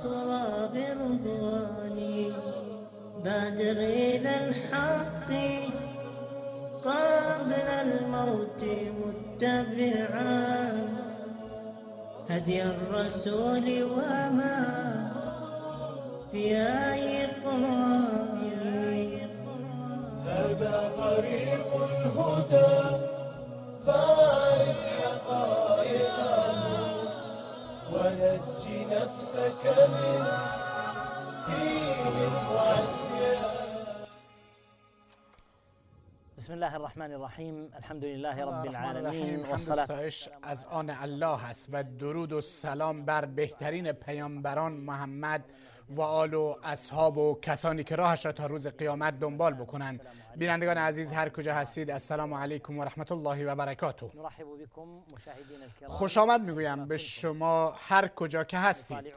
الأخرى برضواني بادر إلى الحق قبل الموت متبعا هدي الرسول وما في أي قرآن هذا طريق الهدى فاعرف حقائقه ونجي نفسك من تيه وعصيان. بسم الله الرحمن الرحیم. الحمد لله رب العالمین. حمد و ستایش از آن الله است و درود و سلام بر بهترین پیامبران محمد و آل و اصحاب و کسانی که راهش را تا روز قیامت دنبال بکنند. بینندگان عزیز هر کجا هستید، السلام علیکم و رحمت الله و برکاته. خوش آمد میگویم به شما هر کجا که هستید.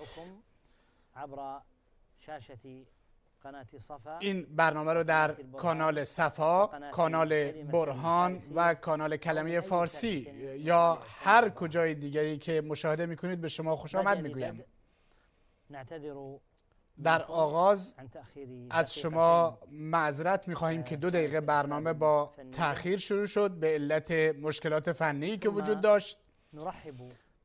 این برنامه رو در کانال صفا، کانال برهان و کانال کلمه فارسی یا هر کجای دیگری که مشاهده میکنید به شما خوش آمد میگویم. در آغاز از شما معذرت میخواهیم که 2 دقیقه برنامه با تأخیر شروع شد به علت مشکلات فنی که وجود داشت.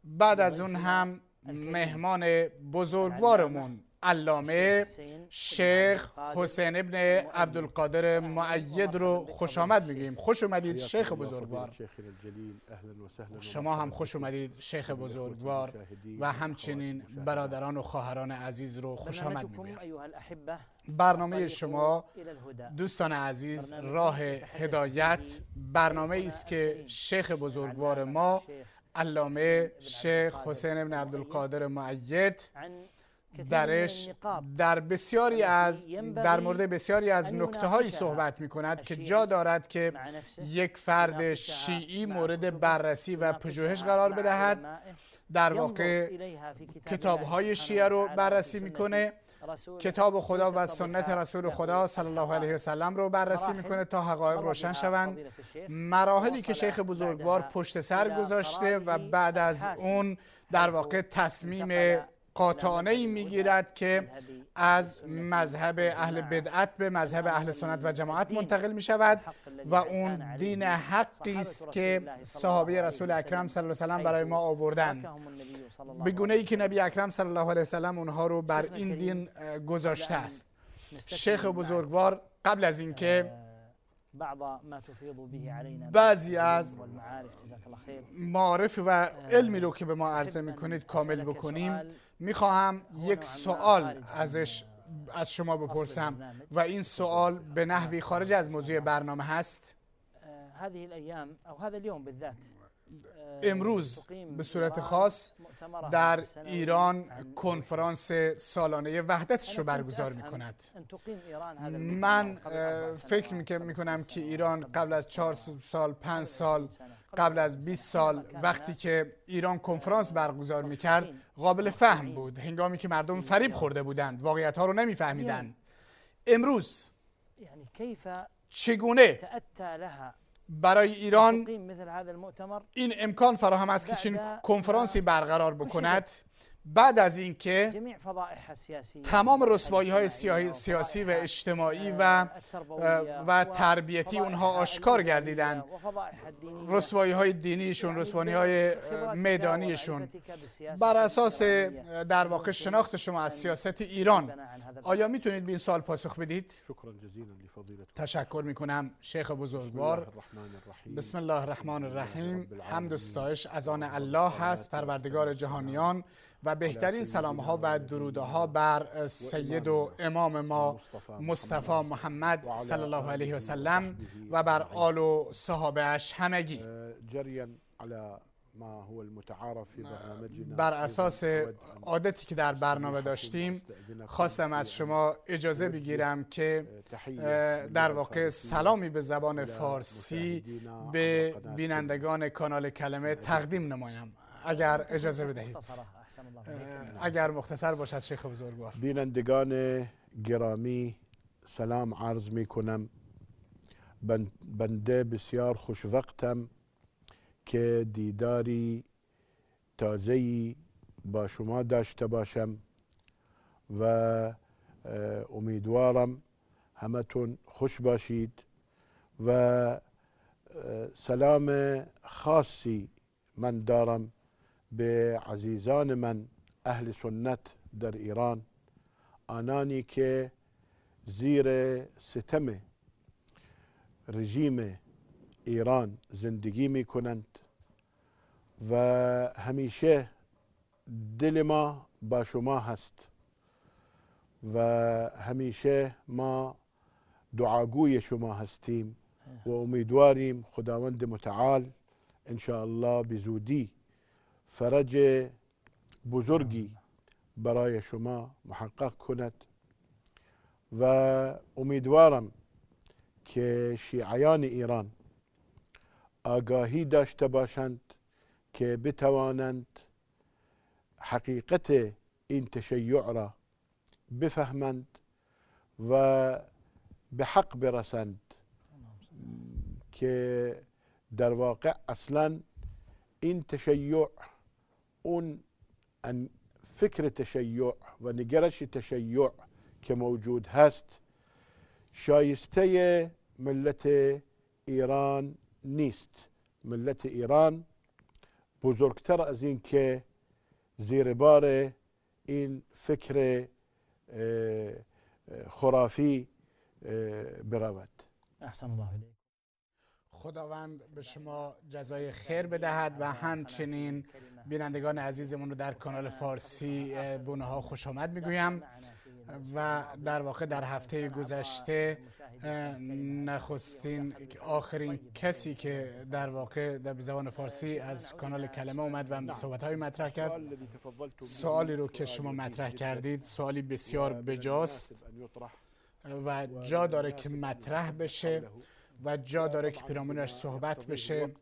بعد از اون هم مهمان بزرگوارمون علامه شیخ حسین ابن عبدالقادر مؤید رو خوش آمد میگیم. خوش اومدید شیخ بزرگوار. شما هم خوش اومدید شیخ بزرگوار و همچنین برادران و خواهران عزیز رو خوش آمد میگیم. برنامه شما دوستان عزیز راه هدایت، برنامه است که شیخ بزرگوار ما علامه شیخ حسین ابن عبدالقادر مؤید در مورد بسیاری از نکته هایی صحبت می کند که جا دارد که یک فرد شیعی مورد بررسی و پژوهش قرار بدهد. در واقع کتاب های شیعه رو بررسی میکنه، کتاب خدا و سنت رسول خدا صلی الله علیه و سلم رو بررسی میکنه تا حقایق روشن شوند. مراحلی که شیخ بزرگوار پشت سر گذاشته و بعد از اون در واقع تصمیم قاطعانه‌ای میگیرد که از مذهب اهل بدعت به مذهب اهل سنت و جماعت منتقل می شود و اون دین حقی است که صحابه رسول اکرم صلی الله علیه و سلم برای ما آوردن، به گونه‌ای که نبی اکرم صلی الله علیه و سلم اونها رو بر این دین گذاشته است. شیخ بزرگوار قبل از اینکه بعضی از معارف و علمی رو که به ما عرضه میکنید کامل بکنیم، میخواهم یک سوال از شما بپرسم و این سوال به نحوی خارج از موضوع برنامه هست. امروز به صورت خاص در ایران کنفرانس سالانه وحدتش رو برگزار می کند. من فکر می کنم که ایران قبل از 4 سال 5 سال قبل از 20 سال وقتی که ایران کنفرانس برگزار می کرد قابل فهم بود، هنگامی که مردم فریب خورده بودند، واقعیت ها رو نمی فهمیدند. امروز چگونه برای ایران این امکان فراهم است که چنین کنفرانسی برقرار بکند بعد از اینکه تمام رسوایی‌های سیاسی و اجتماعی و تربیتی اونها آشکار گردیدند، رسوایی‌های دینیشون، رسوایی‌های میدانیشون، بر اساس در واقع شناخت شما از سیاست ایران آیا میتونید به این سوال پاسخ بدید؟ تشکر میکنم شیخ بزرگوار. بسم الله الرحمن الرحیم. حمد و ستایش از آن الله هست پروردگار جهانیان و بهترین سلام‌ها و درودها بر سید و امام ما مصطفی محمد صلی الله علیه و سلم و بر آل و صحابه اش همگی. بر اساس عادتی که در برنامه داشتیم خواستم از شما اجازه بگیرم که در واقع سلامی به زبان فارسی به بینندگان کانال کلمه تقدیم نمایم، اگر اجازه بدهید. اگر مختصر باشد شیخ بزرگوار. بینندگان گرامی سلام عرض می کنم. بنده بسیار خوشوقتم که دیداری تازه‌ای با شما داشته باشم و امیدوارم همتون خوش باشید و سلام خاصی من دارم به عزیزان من اهل سنت در ایران، آنانی که زیر ستم رژیم ایران زندگی می کنند و همیشه دل ما با شما هست و همیشه ما دعاگوی شما هستیم و امیدواریم خداوند متعال ان شاء الله به زودی فرج بزرگی برای شما محقق کند و امیدوارم که شیعیان ایران آگاهی داشته باشند که بتوانند حقیقت این تشیع را بفهمند و به حق برسند که در واقع اصلا این تشیع، اون فکر تشیع و نگرش تشیع که موجود هست شایسته ملت ایران نیست. ملت ایران بزرگتر از این که زیر بار این فکر خرافی برود. احسن الله علیک. خداوند به شما جزای خیر بدهد و همچنین بینندگان عزیزمون رو در کانال فارسی به اونها خوش آمد میگویم و در واقع در هفته گذشته نخستین آخرین کسی که در واقع در زبان فارسی از کانال کلمه اومد و صحبت‌های مطرح کرد، سوالی رو که شما مطرح کردید سوالی بسیار بجاست و جا داره که مطرح بشه و جا داره که پیرامونش صحبت بشه.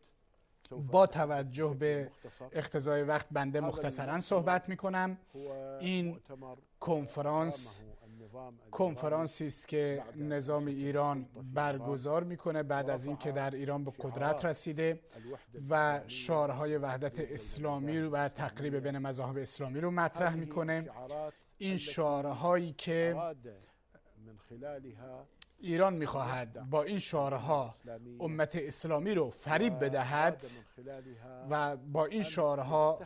با توجه به اقتضای وقت بنده مختصرا صحبت میکنم. این کنفرانسی است که نظام ایران برگزار میکنه بعد از اینکه در ایران به قدرت رسیده و شعارهای وحدت اسلامی و تقریب بین مذاهب اسلامی رو مطرح میکنه. این شعارهایی که ایران میخواهد با این شعارها امت اسلامی رو فریب بدهد و با این شعارها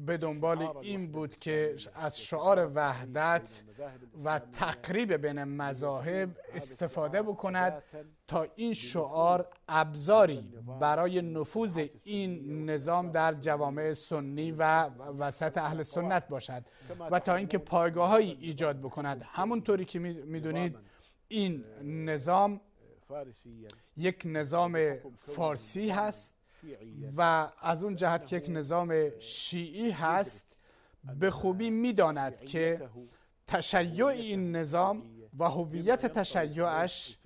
به دنبال این بود که از شعار وحدت و تقریب بین مذاهب استفاده بکند تا این شعار ابزاری برای نفوذ این نظام در جوامع سنی و وسط اهل سنت باشد و تا اینکه پایگاه‌هایی ایجاد بکند. همونطوری که میدونید این نظام یک نظام فارسی هست و از اون جهت که یک نظام شیعی هست به خوبی میداند که تشیع این نظام و هویت تشیعش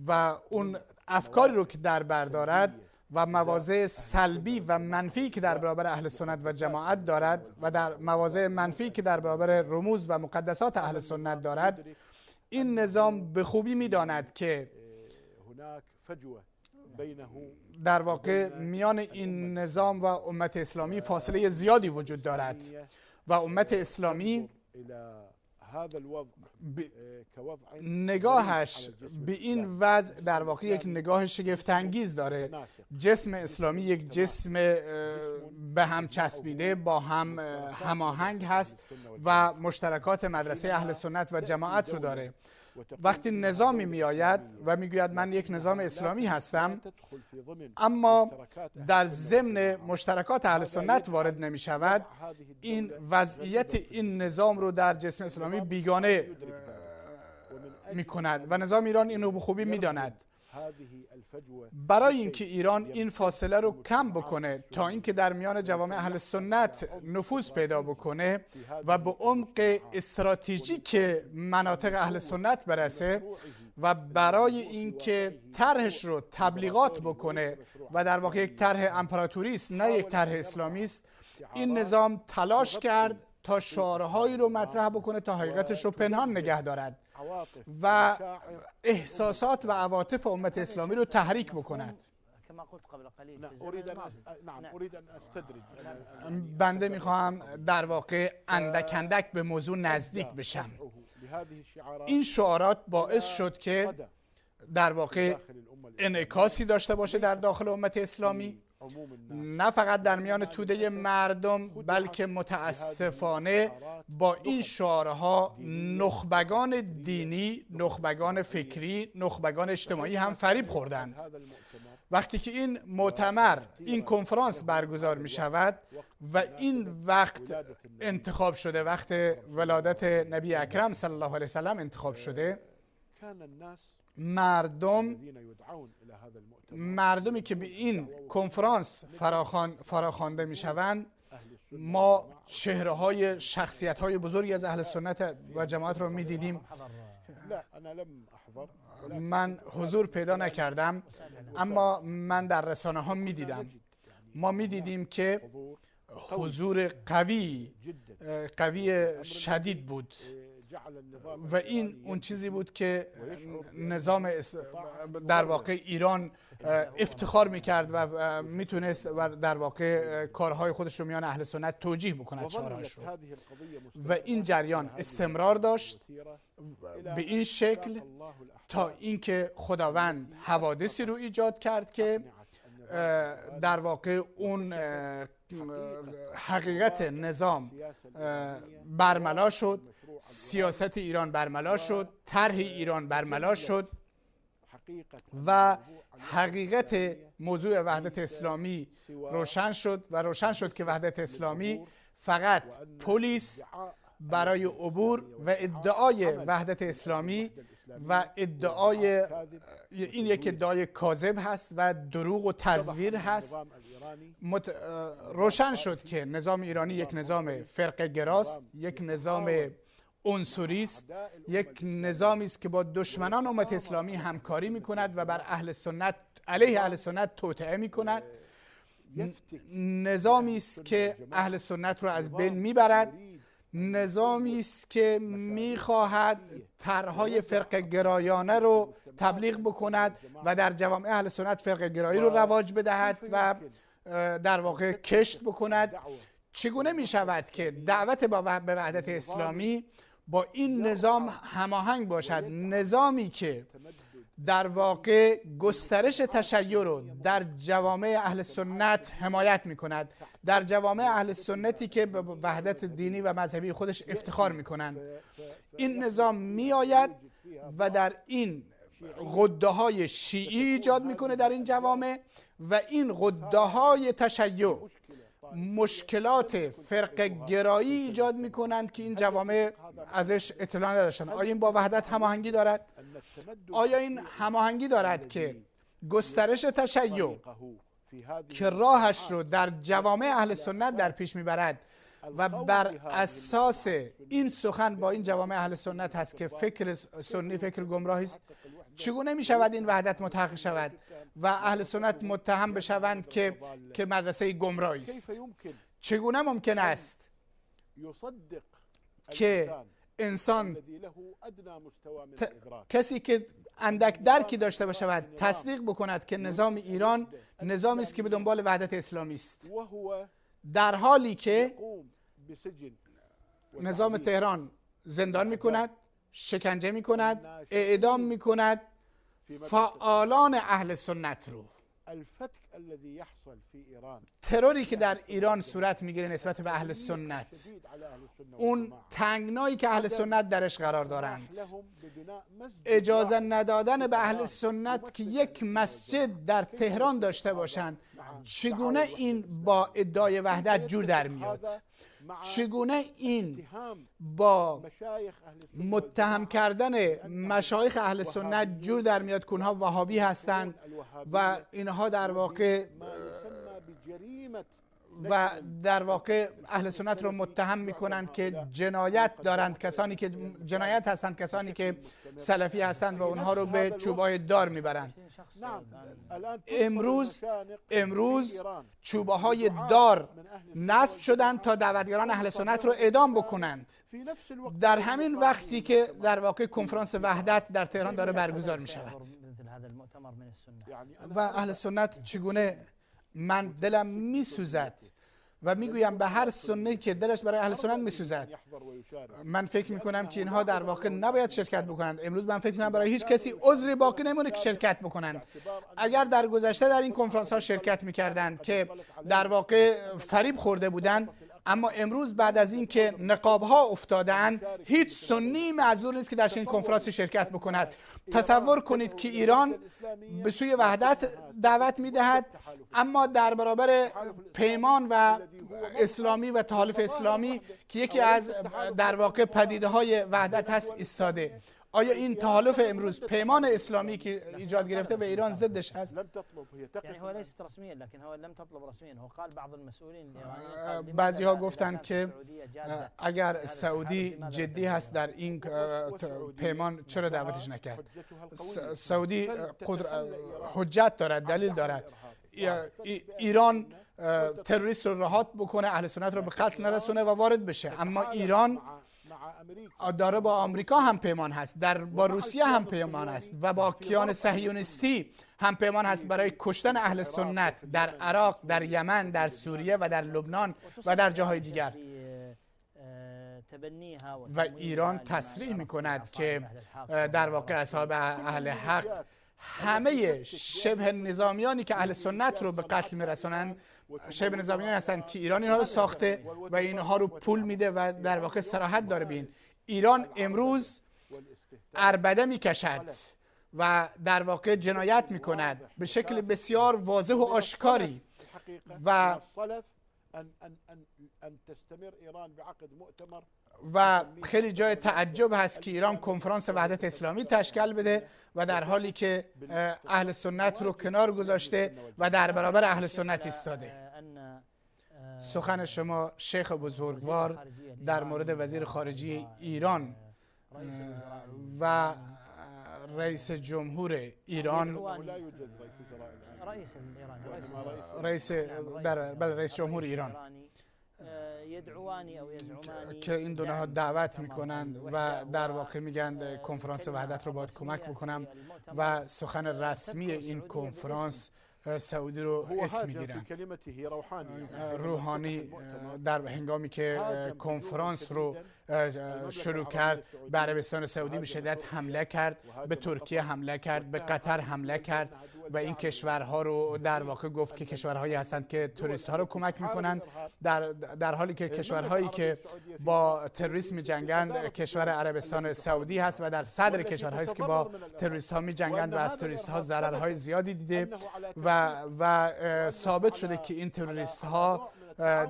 و اون افکاری رو که در بر دارد و مواضع سلبی و منفی که در برابر اهل سنت و جماعت دارد و در مواضع منفی که در برابر رموز و مقدسات اهل سنت دارد، این نظام به خوبی میداند که در واقع میان این نظام و امت اسلامی فاصله زیادی وجود دارد و امت اسلامی نگاهش به این وضع در واقع یک نگاه شگفت‌انگیز داره. جسم اسلامی یک جسم به هم چسبیده با هم هماهنگ هست و مشترکات مدرسه اهل سنت و جماعت رو داره. وقتی نظامی می آید و می گوید من یک نظام اسلامی هستم اما در ضمن مشترکات اهل سنت وارد نمی شود، این وضعیت این نظام رو در جسم اسلامی بیگانه می کند و نظام ایران این رو به خوبی می داند. برای اینکه ایران این فاصله رو کم بکنه تا اینکه در میان جوامع اهل سنت نفوذ پیدا بکنه و به عمق استراتژیک مناطق اهل سنت برسه و برای اینکه طرحش رو تبلیغات بکنه و در واقع یک طرح امپراتوری است نه یک طرح اسلامی است، این نظام تلاش کرد تا شعارهایی رو مطرح بکنه تا حقیقتش رو پنهان نگه دارد و احساسات و عواطف امت اسلامی رو تحریک بکند. أريد أن أستدرج. بنده میخواهم در واقع اندک اندک به موضوع نزدیک بشم. این شعارات باعث شد که در واقع انعکاسی داشته باشه در داخل امت اسلامی، نه فقط در میان توده مردم، بلکه متاسفانه با این شعارها نخبگان دینی، نخبگان فکری، نخبگان اجتماعی هم فریب خوردند. وقتی که این مؤتمر، این کنفرانس برگزار می شود و این وقت انتخاب شده، وقت ولادت نبی اکرم صلی الله علیه وسلم انتخاب شده، مردمی که به این کنفرانس فراخوانده می شوند، ما چهره های شخصیت های بزرگی از اهل سنت و جماعت رو می دیدیم. من حضور پیدا نکردم، اما من در رسانه ها می دیدم. ما می دیدیم که حضور قوی شدید بود و این اون چیزی بود که نظام در واقع ایران افتخار میکرد و میتونست در واقع کارهای خودش رو میان اهل سنت توجیه بکند شعارهاش رو. و این جریان استمرار داشت به این شکل تا اینکه خداوند حوادثی رو ایجاد کرد که در واقع اون حقیقت نظام برملا شد، سیاست ایران برملا شد، طرح ایران برملا شد و حقیقت موضوع وحدت اسلامی روشن شد و روشن شد که وحدت اسلامی فقط پلیس برای عبور و ادعای وحدت اسلامی و ادعای این یک ادعای کاذب هست و دروغ و تزویر هست. روشن شد که نظام ایرانی یک نظام فرقه گراست، یک نظام عنصری است، یک نظامی است که با دشمنان امت اسلامی همکاری میکند و بر اهل سنت، علیه اهل سنت توطئه میکند، نظامی است که اهل سنت رو از بین میبرد، نظامی است که میخواهد طرحهای فرقه گرایانه رو تبلیغ بکند و در جوامع اهل سنت فرقه گرایی رو رواج بدهد و در واقع کشت بکند. چگونه می شود که دعوت به وحدت اسلامی با این نظام هماهنگ باشد؟ نظامی که در واقع گسترش تشیع رو در جوامع اهل سنت حمایت می کند، در جوامع اهل سنتی که به وحدت دینی و مذهبی خودش افتخار می کنند. این نظام می آید و در این غده های شیعی ایجاد می کنه در این جوامع و این غده های تشیع مشکلات فرقه گرایی ایجاد می کنند که این جوامع ازش اطلاع نداشتند. آیا این با وحدت هماهنگی دارد؟ آیا این هماهنگی دارد که گسترش تشیع که راهش رو در جوامع اهل سنت در پیش میبرد و بر اساس این سخن با این جوامع اهل سنت هست که فکر سنی فکر گمراهی است؟ چگونه می شود این وحدت متحقق شود و اهل سنت متهم بشوند که مدرسه گمراهی است؟ چگونه ممکن است که انسان کسی که اندک درکی داشته باشد تصدیق بکند که نظام ایران نظامی است که به دنبال وحدت اسلامی است، در حالی که نظام تهران زندان میکند، شکنجه میکند، اعدام میکند فعالان اهل سنت رو. تروری که در ایران صورت میگیره نسبت به اهل سنت، اون تنگنایی که اهل سنت درش قرار دارند، اجازه ندادن به اهل سنت که یک مسجد در تهران داشته باشند، چگونه این با ادعای وحدت جور در میاد؟ چگونه این با متهم کردن مشایخ اهل سنت جور در میاد که اونها وهابی هستند و اینها در واقع و در واقع اهل سنت رو متهم میکنند که جنایت دارند، کسانی که جنایت هستند کسانی که سلفی هستند و اونها رو به چوبای دار میبرند. امروز چوبهای دار نصب شدند تا دعوتگران اهل سنت رو اعدام بکنند، در همین وقتی که در واقع کنفرانس وحدت در تهران داره برگزار می شود. و اهل سنت چگونه، من دلم می سوزد و میگویم به هر سنی که دلش برای اهل سنت میسوزد، من فکر میکنم که اینها در واقع نباید شرکت بکنند. امروز من فکر میکنم برای هیچ کسی عذری باقی نمونه که شرکت بکنند. اگر در گذشته در این کنفرانس ها شرکت میکردند که در واقع فریب خورده بودند، اما امروز بعد از این که نقاب ها افتادند، هیچ سنی معذور نیست که در این کنفرانس شرکت بکند. تصور کنید که ایران به سوی وحدت دعوت میدهد، اما در برابر پیمان و اسلامی و تحالف اسلامی که یکی از در واقع پدیده های وحدت هست ایستاده. آیا این تحالف امروز پیمان اسلامی که ایجاد گرفته و ایران ضدش هست؟ بعضی ها گفتند که اگر سعودی جدی هست در این پیمان چرا دعوتش نکرد؟ سعودی حجت دارد، دلیل دارد. ایران تروریست رو رهات بکنه، اهل سنت رو به قتل نرسونه و وارد بشه، اما ایران داره با آمریکا هم پیمان هست، با روسیه هم پیمان هست و با کیان صهیونیستی هم پیمان هست برای کشتن اهل سنت در عراق، در یمن، در سوریه و در لبنان و در جاهای دیگر. و ایران تصریح میکند که در واقع اصحاب اهل حق همه شبه نظامیانی که اهل سنت رو به قتل میرسونند شبه نظامیان هستند که ایران اینها رو ساخته و اینها رو پول میده و در واقع صراحت داره. بین ایران امروز عربده میکشد و در واقع جنایت میکند به شکل بسیار واضح و آشکاری و خیلی جای تعجب هست که ایران کنفرانس وحدت اسلامی تشکیل بده و در حالی که اهل سنت رو کنار گذاشته و در برابر اهل سنت ایستاده. سخن شما شیخ بزرگوار در مورد وزیر خارجه ایران و رئیس جمهور ایران، رئیس جمهور ایران که این دو نهاد دعوت میکنند و در واقع میگن کنفرانس وحدت رو باید کمک بکنم و سخن رسمی این کنفرانس سعودی رو اسم میگیرن. روحانی در هنگامی که کنفرانس رو شروع کرد به عربستان سعودی به شدت حمله کرد، به ترکیه حمله کرد، به قطر حمله کرد و این کشورها رو در واقع گفت که کشورهایی هستند که تروریست ها رو کمک میکنند، در حالی که کشورهایی که با تروریسم می‌جنگند کشور عربستان سعودی هست و در صدر کشورهایی است که با تروریست ها می‌جنگند و از تروریست ها ضررهای زیادی دیده و ثابت شده که این تروریست ها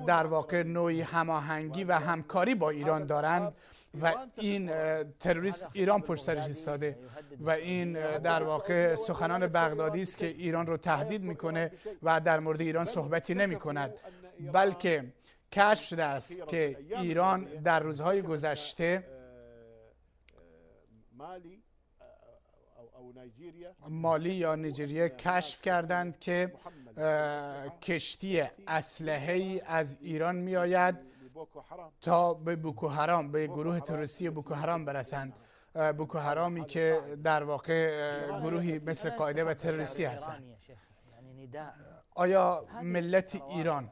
در واقع نوعی هماهنگی و همکاری با ایران دارند و این تروریست ایران پشت سرش ایستاده و این در واقع سخنان بغدادی است که ایران رو تهدید میکنه و در مورد ایران صحبتی نمی کند، بلکه کشف شده است که ایران در روزهای گذشته مالی یا نیجریه کشف کردند که کشتی اسلحه‌ای از ایران می آید تا به بوکو حرام، به گروه تروریستی بوکو حرام برسند. بوکو حرامی که در واقع گروهی مثل قاعده و تروریستی هستند. آیا ملت ایران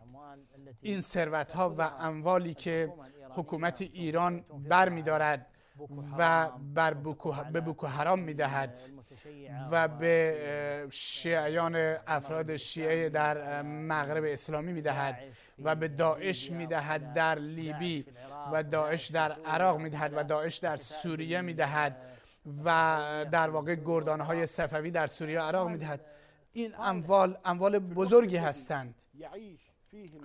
این ثروت‌ها و اموالی که حکومت ایران برمی‌دارد و به بوکو حرام می‌دهد و به شیعیان افراد شیعه در مغرب اسلامی می‌دهد و به داعش می‌دهد در لیبی و داعش در عراق می‌دهد و داعش در سوریه می‌دهد و در واقع گردان‌های صفوی در سوریه و عراق می‌دهد، این اموال بزرگی هستند.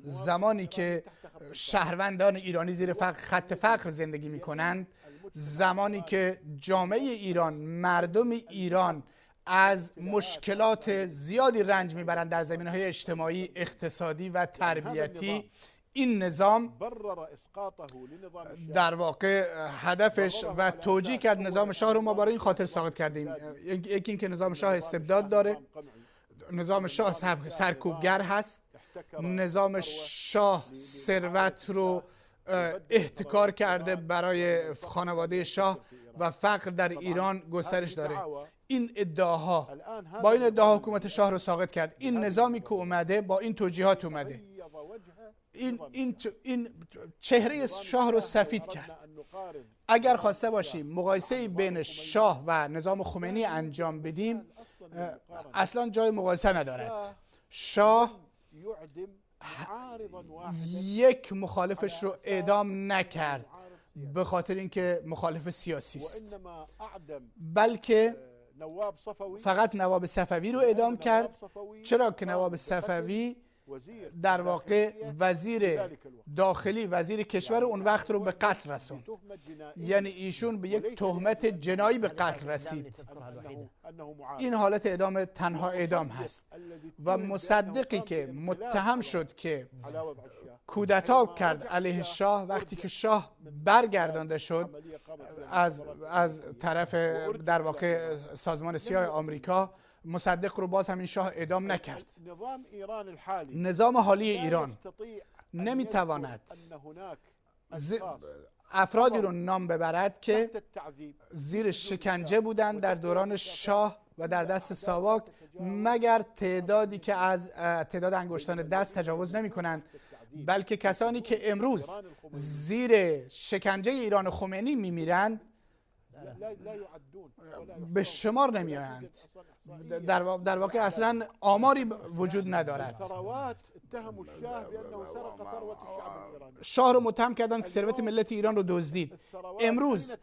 زمانی که شهروندان ایرانی زیر خط فقر زندگی می‌کنند، زمانی که جامعه ایران، مردم ایران از مشکلات زیادی رنج میبرند در زمینه‌های اجتماعی، اقتصادی و تربیتی. این نظام در واقع هدفش و توجیه کرد نظام شاه رو ما برای این خاطر ساقط کردیم. یکی اینکه نظام شاه استبداد داره، نظام شاه سرکوبگر هست، نظام شاه ثروت رو احتکار کرده برای خانواده شاه و فقر در ایران گسترش داره. این ادعاها، با این ادعاها حکومت شاه رو ساقط کرد. این نظامی که اومده با این توجیهات اومده، این چهره شاه رو سفید کرد. اگر خواسته باشیم مقایسه بین شاه و نظام خمینی انجام بدیم، اصلا جای مقایسه ندارد. شاه یک مخالفش رو اعدام نکرد به خاطر اینکه مخالف سیاسی است، بلکه فقط نواب صفوی رو اعدام کرد. چرا که نواب صفوی در واقع وزیر داخلی، وزیر کشور اون وقت رو به قتل رسوند، یعنی ایشون به یک تهمت جنایی به قتل رسید. این حالت اعدام تنها اعدام هست و مصدقی که متهم شد که کودتا کرد علیه شاه، وقتی که شاه برگردانده شد از طرف در واقع سازمان سیاه آمریکا، مصدق رو باز همین شاه اعدام نکرد. نظام حالی ایران نمیتواند افرادی رو نام ببرد که زیر شکنجه بودند در دوران شاه و در دست ساواک، مگر تعدادی که از تعداد انگشتان دست تجاوز نمی کنند، بلکه کسانی که امروز زیر شکنجه ایران خمینی میمیرند به شمار نمی آیند. در واقع اصلا آماری وجود ندارد. شاه رو متهم کردند که ثروت ملت ایران رو دزدید. امروز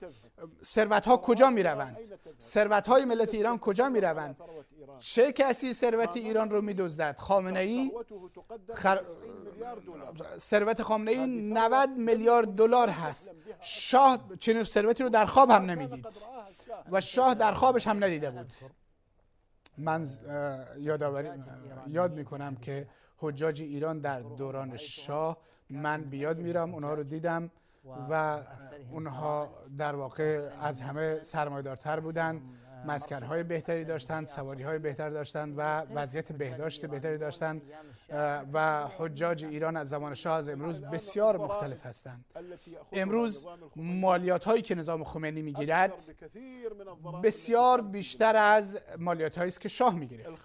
ثروت ها کجا می روند؟ ثروت های ملت ایران کجا می روند؟ چه کسی ثروت ایران رو می دزدد؟ خامنه ای. ثروت خامنه ای 90 میلیارد دلار هست. شاه چنین ثروتی رو در خواب هم نمیدید و شاه در خوابش هم ندیده بود. من یاد میکنم که حجاج ایران در دوران شاه، من بیاد میرم اونها رو دیدم و اونها در واقع از همه سرمایه‌دارتر بودند، مسکن‌های بهتری داشتند، سواری‌های بهتر داشتند و وضعیت بهداشت بهتری داشتند و حجاج ایران از زمان شاه از امروز بسیار مختلف هستند. امروز مالیات‌هایی که نظام خمینی میگیرد بسیار بیشتر از مالیات‌هایی است که شاه میگرفت.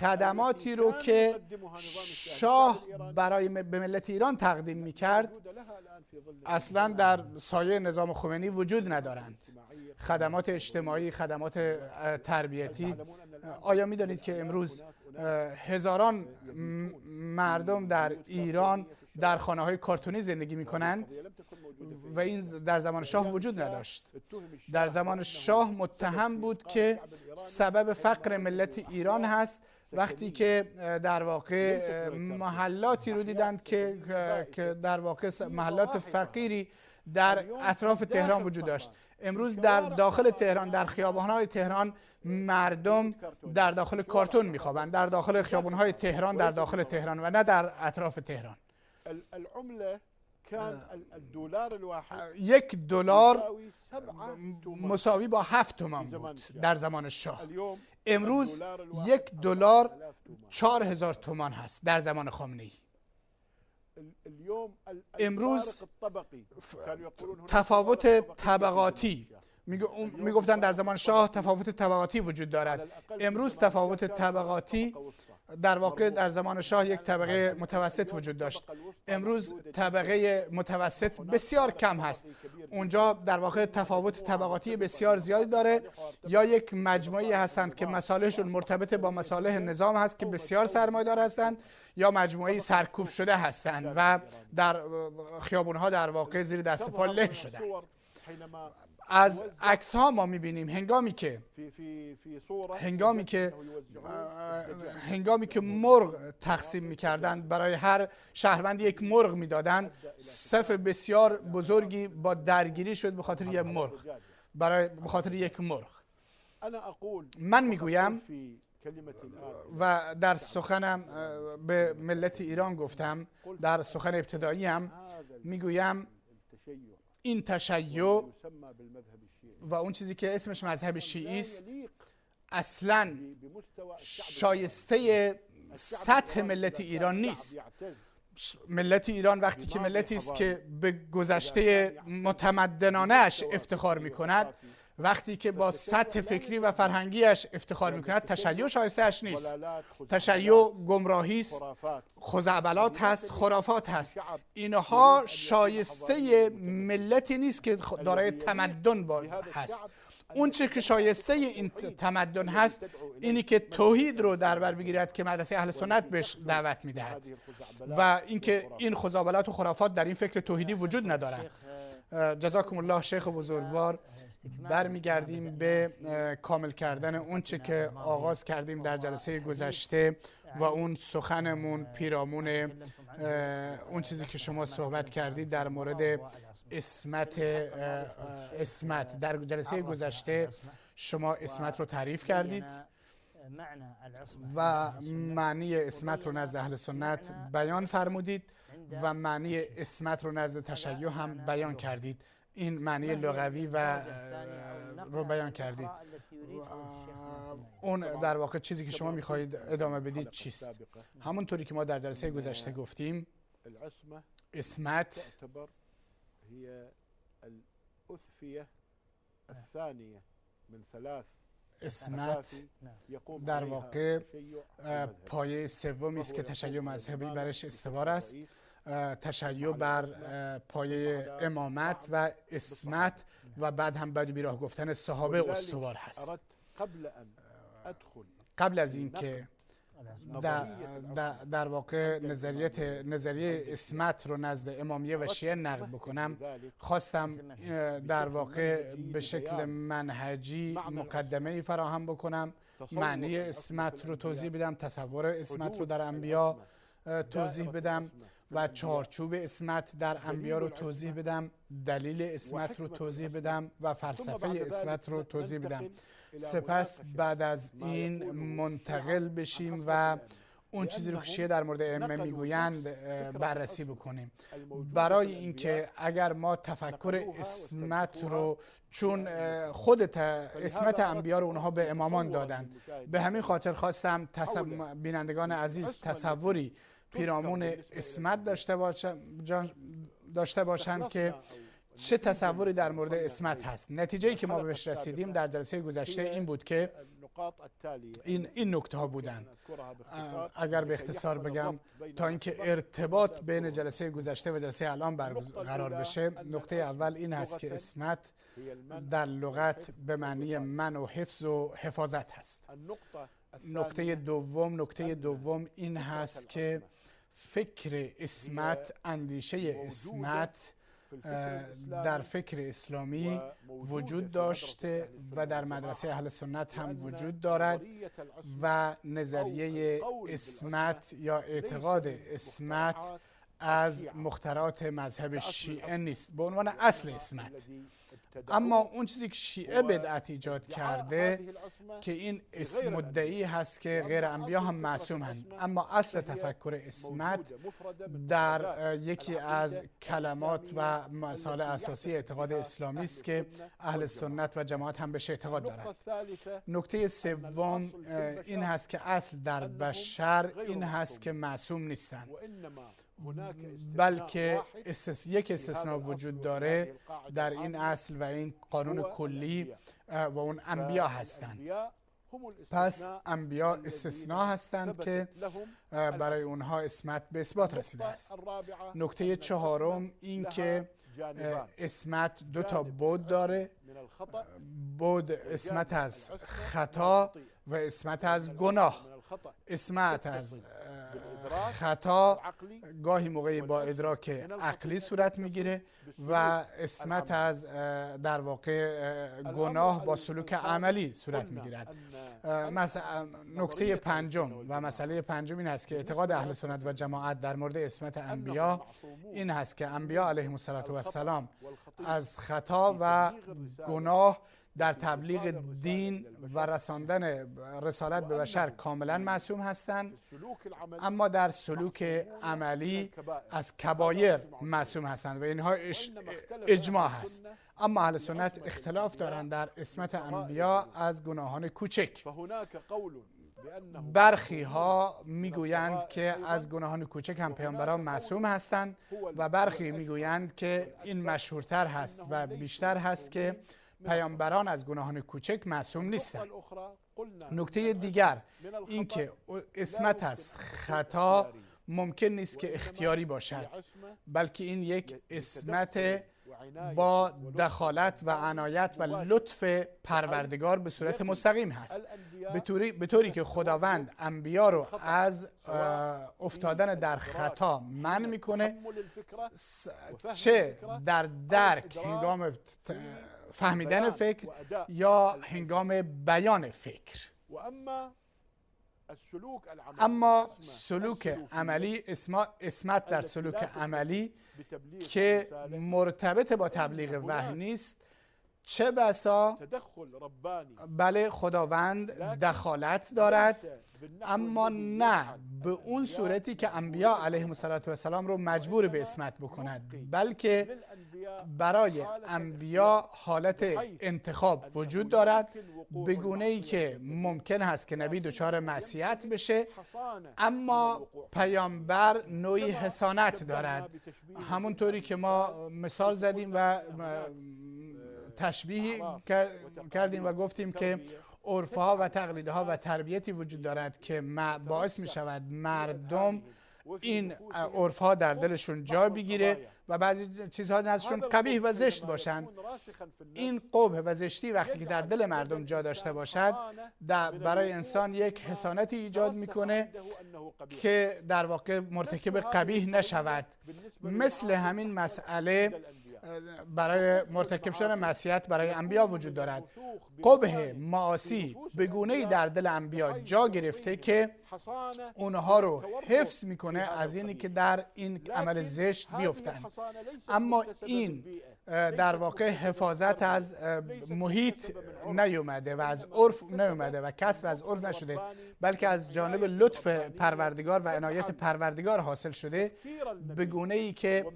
خدماتی رو که شاه برای به ملت ایران تقدیم میکرد اصلا در سایه نظام خمینی وجود ندارند. خدمات اجتماعی، خدمات تربیتی. آیا میدانید که امروز هزاران مردم در ایران در خانه‌های کارتونی زندگی میکنند و این در زمان شاه وجود نداشت. در زمان شاه متهم بود که سبب فقر ملت ایران هست وقتی که در واقع محلاتی رو دیدند که در واقع محلات فقیری در اطراف تهران وجود داشت. امروز در داخل تهران، در خیابان‌های تهران، مردم در داخل کارتون میخوابند، در داخل خیابان‌های تهران، در داخل تهران و نه در اطراف تهران. یک دلار مساوی با 7 تومان بود در زمان شاه. امروز یک دلار 4000 تومان هست در زمان خامنه‌ای. امروز تفاوت طبقاتی، میگفتن در زمان شاه تفاوت طبقاتی وجود دارد. امروز تفاوت طبقاتی در واقع در زمان شاه یک طبقه متوسط وجود داشت. امروز طبقه متوسط بسیار کم هست. اونجا در واقع تفاوت طبقاتی بسیار زیادی داره، یا یک مجموعی هستند که مصالحشون مرتبط با مصالح نظام هست که بسیار سرمایه‌دار هستند، یا مجموعی سرکوب شده هستند و در خیابون‌ها در واقع زیر دست پا له شدند. از عکس ها ما میبینیم هنگامی که مرغ تقسیم میکردند، برای هر شهروند یک مرغ میدادند، صف بسیار بزرگی با درگیری شد به خاطر یک مرغ. من میگویم و در سخنم به ملت ایران گفتم، در سخن ابتداییم میگویم این تشیع و اون چیزی که اسمش مذهب شیعی است اصلاً شایسته سطح ملت ایران نیست. ملت ایران وقتی که ملتی است که به گذشته متمدنانه‌اش افتخار می‌کند، وقتی که با سطح فکری و فرهنگیش افتخار می‌کند، تشیع شایسته‌اش نیست. تشیع گمراهی است، خزعبلات هست، خرافات هست. اینها شایسته ملتی نیست که دارای تمدن هست. اون چه که شایسته این تمدن هست اینی که توحید رو در بر بگیرد که مدرسه اهل سنت بهش دعوت میدهد و اینکه این خزعبلات و خرافات در این فکر توحیدی وجود ندارند. جزاکم الله شیخ بزرگوار. برمیگردیم به کامل کردن اون چه که آغاز کردیم در جلسه گذشته و اون سخنمون پیرامون اون چیزی که شما صحبت کردید در مورد اسمت. در جلسه گذشته شما اسمت رو تعریف کردید و معنی اسمت رو نزد اهل سنت بیان فرمودید و معنی اسمت رو نزد تشیع هم بیان کردید. این معنی لغوی و رو بیان کردید. اون در واقع چیزی که شما میخواهید ادامه بدید چیست؟ همونطوری که ما در جلسه گذشته گفتیم، اسمت در واقع پایه سومی است که تشیع مذهبی برش استوار است. تشیع بر پایه امامت و اسمت و بعد هم بعد بیراه گفتن صحابه استوار هست. قبل از این که در واقع نظریه اسمت رو نزد امامیه و شیعه نقد بکنم، خواستم در واقع به شکل منهجی مقدمه‌ای فراهم بکنم، معنی اسمت رو توضیح بدم، تصور اسمت رو در انبیا توضیح بدم و چارچوب اسمت در انبیا رو توضیح بدم، دلیل اسمت رو توضیح بدم و فلسفه اسمت رو توضیح بدم. سپس بعد از این منتقل بشیم و اون چیزی رو که شیعه در مورد ائمه میگویند بررسی بکنیم. برای اینکه اگر ما تفکر اسمت رو، چون خود اسمت انبیا رو اونها به امامان دادن، به همین خاطر خواستم بینندگان عزیز تصوری پیرامون اسمت داشته باشند که چه تصوری در مورد اسمت هست. نتیجه‌ای که ما بهش رسیدیم در جلسه گذشته این بود که این نکته ها بودند. اگر به اختصار بگم تا اینکه ارتباط بین جلسه گذشته و جلسه الان برقرار بشه، نکته اول این هست که اسمت در لغت به معنی من و حفظ و حفاظت هست. نکته دوم این هست که فکر اسمت، اندیشه اسمت در فکر اسلامی وجود داشته و در مدرسه اهل سنت هم وجود دارد و نظریه اسمت یا اعتقاد اسمت از مخترعات مذهب شیعه نیست به عنوان اصل اسمت. اما اون چیزی که شیعه بدعت ایجاد کرده که این اسم مدعی هست که غیر انبیا هم معصوم هستند، اما اصل تفکر اسمت در یکی از کلمات و مسائل اساسی اعتقاد اسلامی است که اهل سنت و جماعت هم بهش اعتقاد دارند. نکته سوم این هست که اصل در بشر این هست که معصوم نیستند، بلکه یک استثناء وجود داره در این اصل و این قانون کلی و اون انبیا هستند. پس انبیا استثناء هستند که برای اونها اسمت به اثبات رسیده است. نکته چهارم این که اسمت دو تا بعد داره، بعد اسمت از خطا و اسمت از گناه. اسمت از خطا گاهی موقعی با ادراک عقلی صورت میگیره و اسمت از در واقع گناه با سلوک عملی صورت میگیرد. نکته پنجم و مسئله پنجم این است که اعتقاد اهل سنت و جماعت در مورد اسمت انبیا این هست که انبیا علیهم السلام از خطا و گناه در تبلیغ دین و رساندن رسالت به بشر کاملا معصوم هستند، اما در سلوک عملی از کبایر معصوم هستند و اینها اجماع هست. اما اهل سنت اختلاف دارند در عصمت انبیا از گناهان کوچک. برخی ها میگویند که از گناهان کوچک هم پیامبران معصوم هستند و برخی میگویند که این مشهورتر هست و بیشتر هست که پیامبران از گناهان کوچک معصوم نیستند. نکته دیگر این که عصمت از خطا ممکن نیست که اختیاری باشد، بلکه این یک عصمت با دخالت و عنایت و لطف پروردگار به صورت مستقیم هست، به طوری که خداوند انبیا رو از افتادن در خطا منع میکنه، چه در درک هنگام فهمیدن فکر یا هنگام بیان فکر. اما سلوک عملی، عصمت در سلوک عملی که مرتبط با تبلیغ وحی نیست، چه بسا بله خداوند دخالت دارد، اما نه به اون صورتی که انبیا علیهم السلام رو مجبور به عصمت بکند، بلکه برای انبیا حالت انتخاب وجود دارد، به گونه‌ای که ممکن هست که نبی دچار معصیت بشه، اما پیامبر نوعی حسانت دارد. همونطوری که ما مثال زدیم و تشبیه کردیم و گفتیم که عرفها و تقلیدها و تربیتی وجود دارد که باعث می شود مردم این عرفها در دلشون جا بگیره و بعضی چیزها نزدشون قبیح و زشت باشند. این قبح و زشتی وقتی که در دل مردم جا داشته باشد، برای انسان یک حسانتی ایجاد میکنه که در واقع مرتکب قبیح نشود. مثل همین مسئله برای مرتکب شدن معصیت برای انبیا وجود دارد. قبح معاصی به گونه‌ای در دل انبیا جا گرفته که اونها رو حفظ میکنه از اینی که در این عمل زشت بیفتند. اما این در واقع حفاظت از محیط نیومده و از عرف نیومده و کسب از عرف نشده، بلکه از جانب لطف پروردگار و عنایت پروردگار حاصل شده، به گونه‌ای که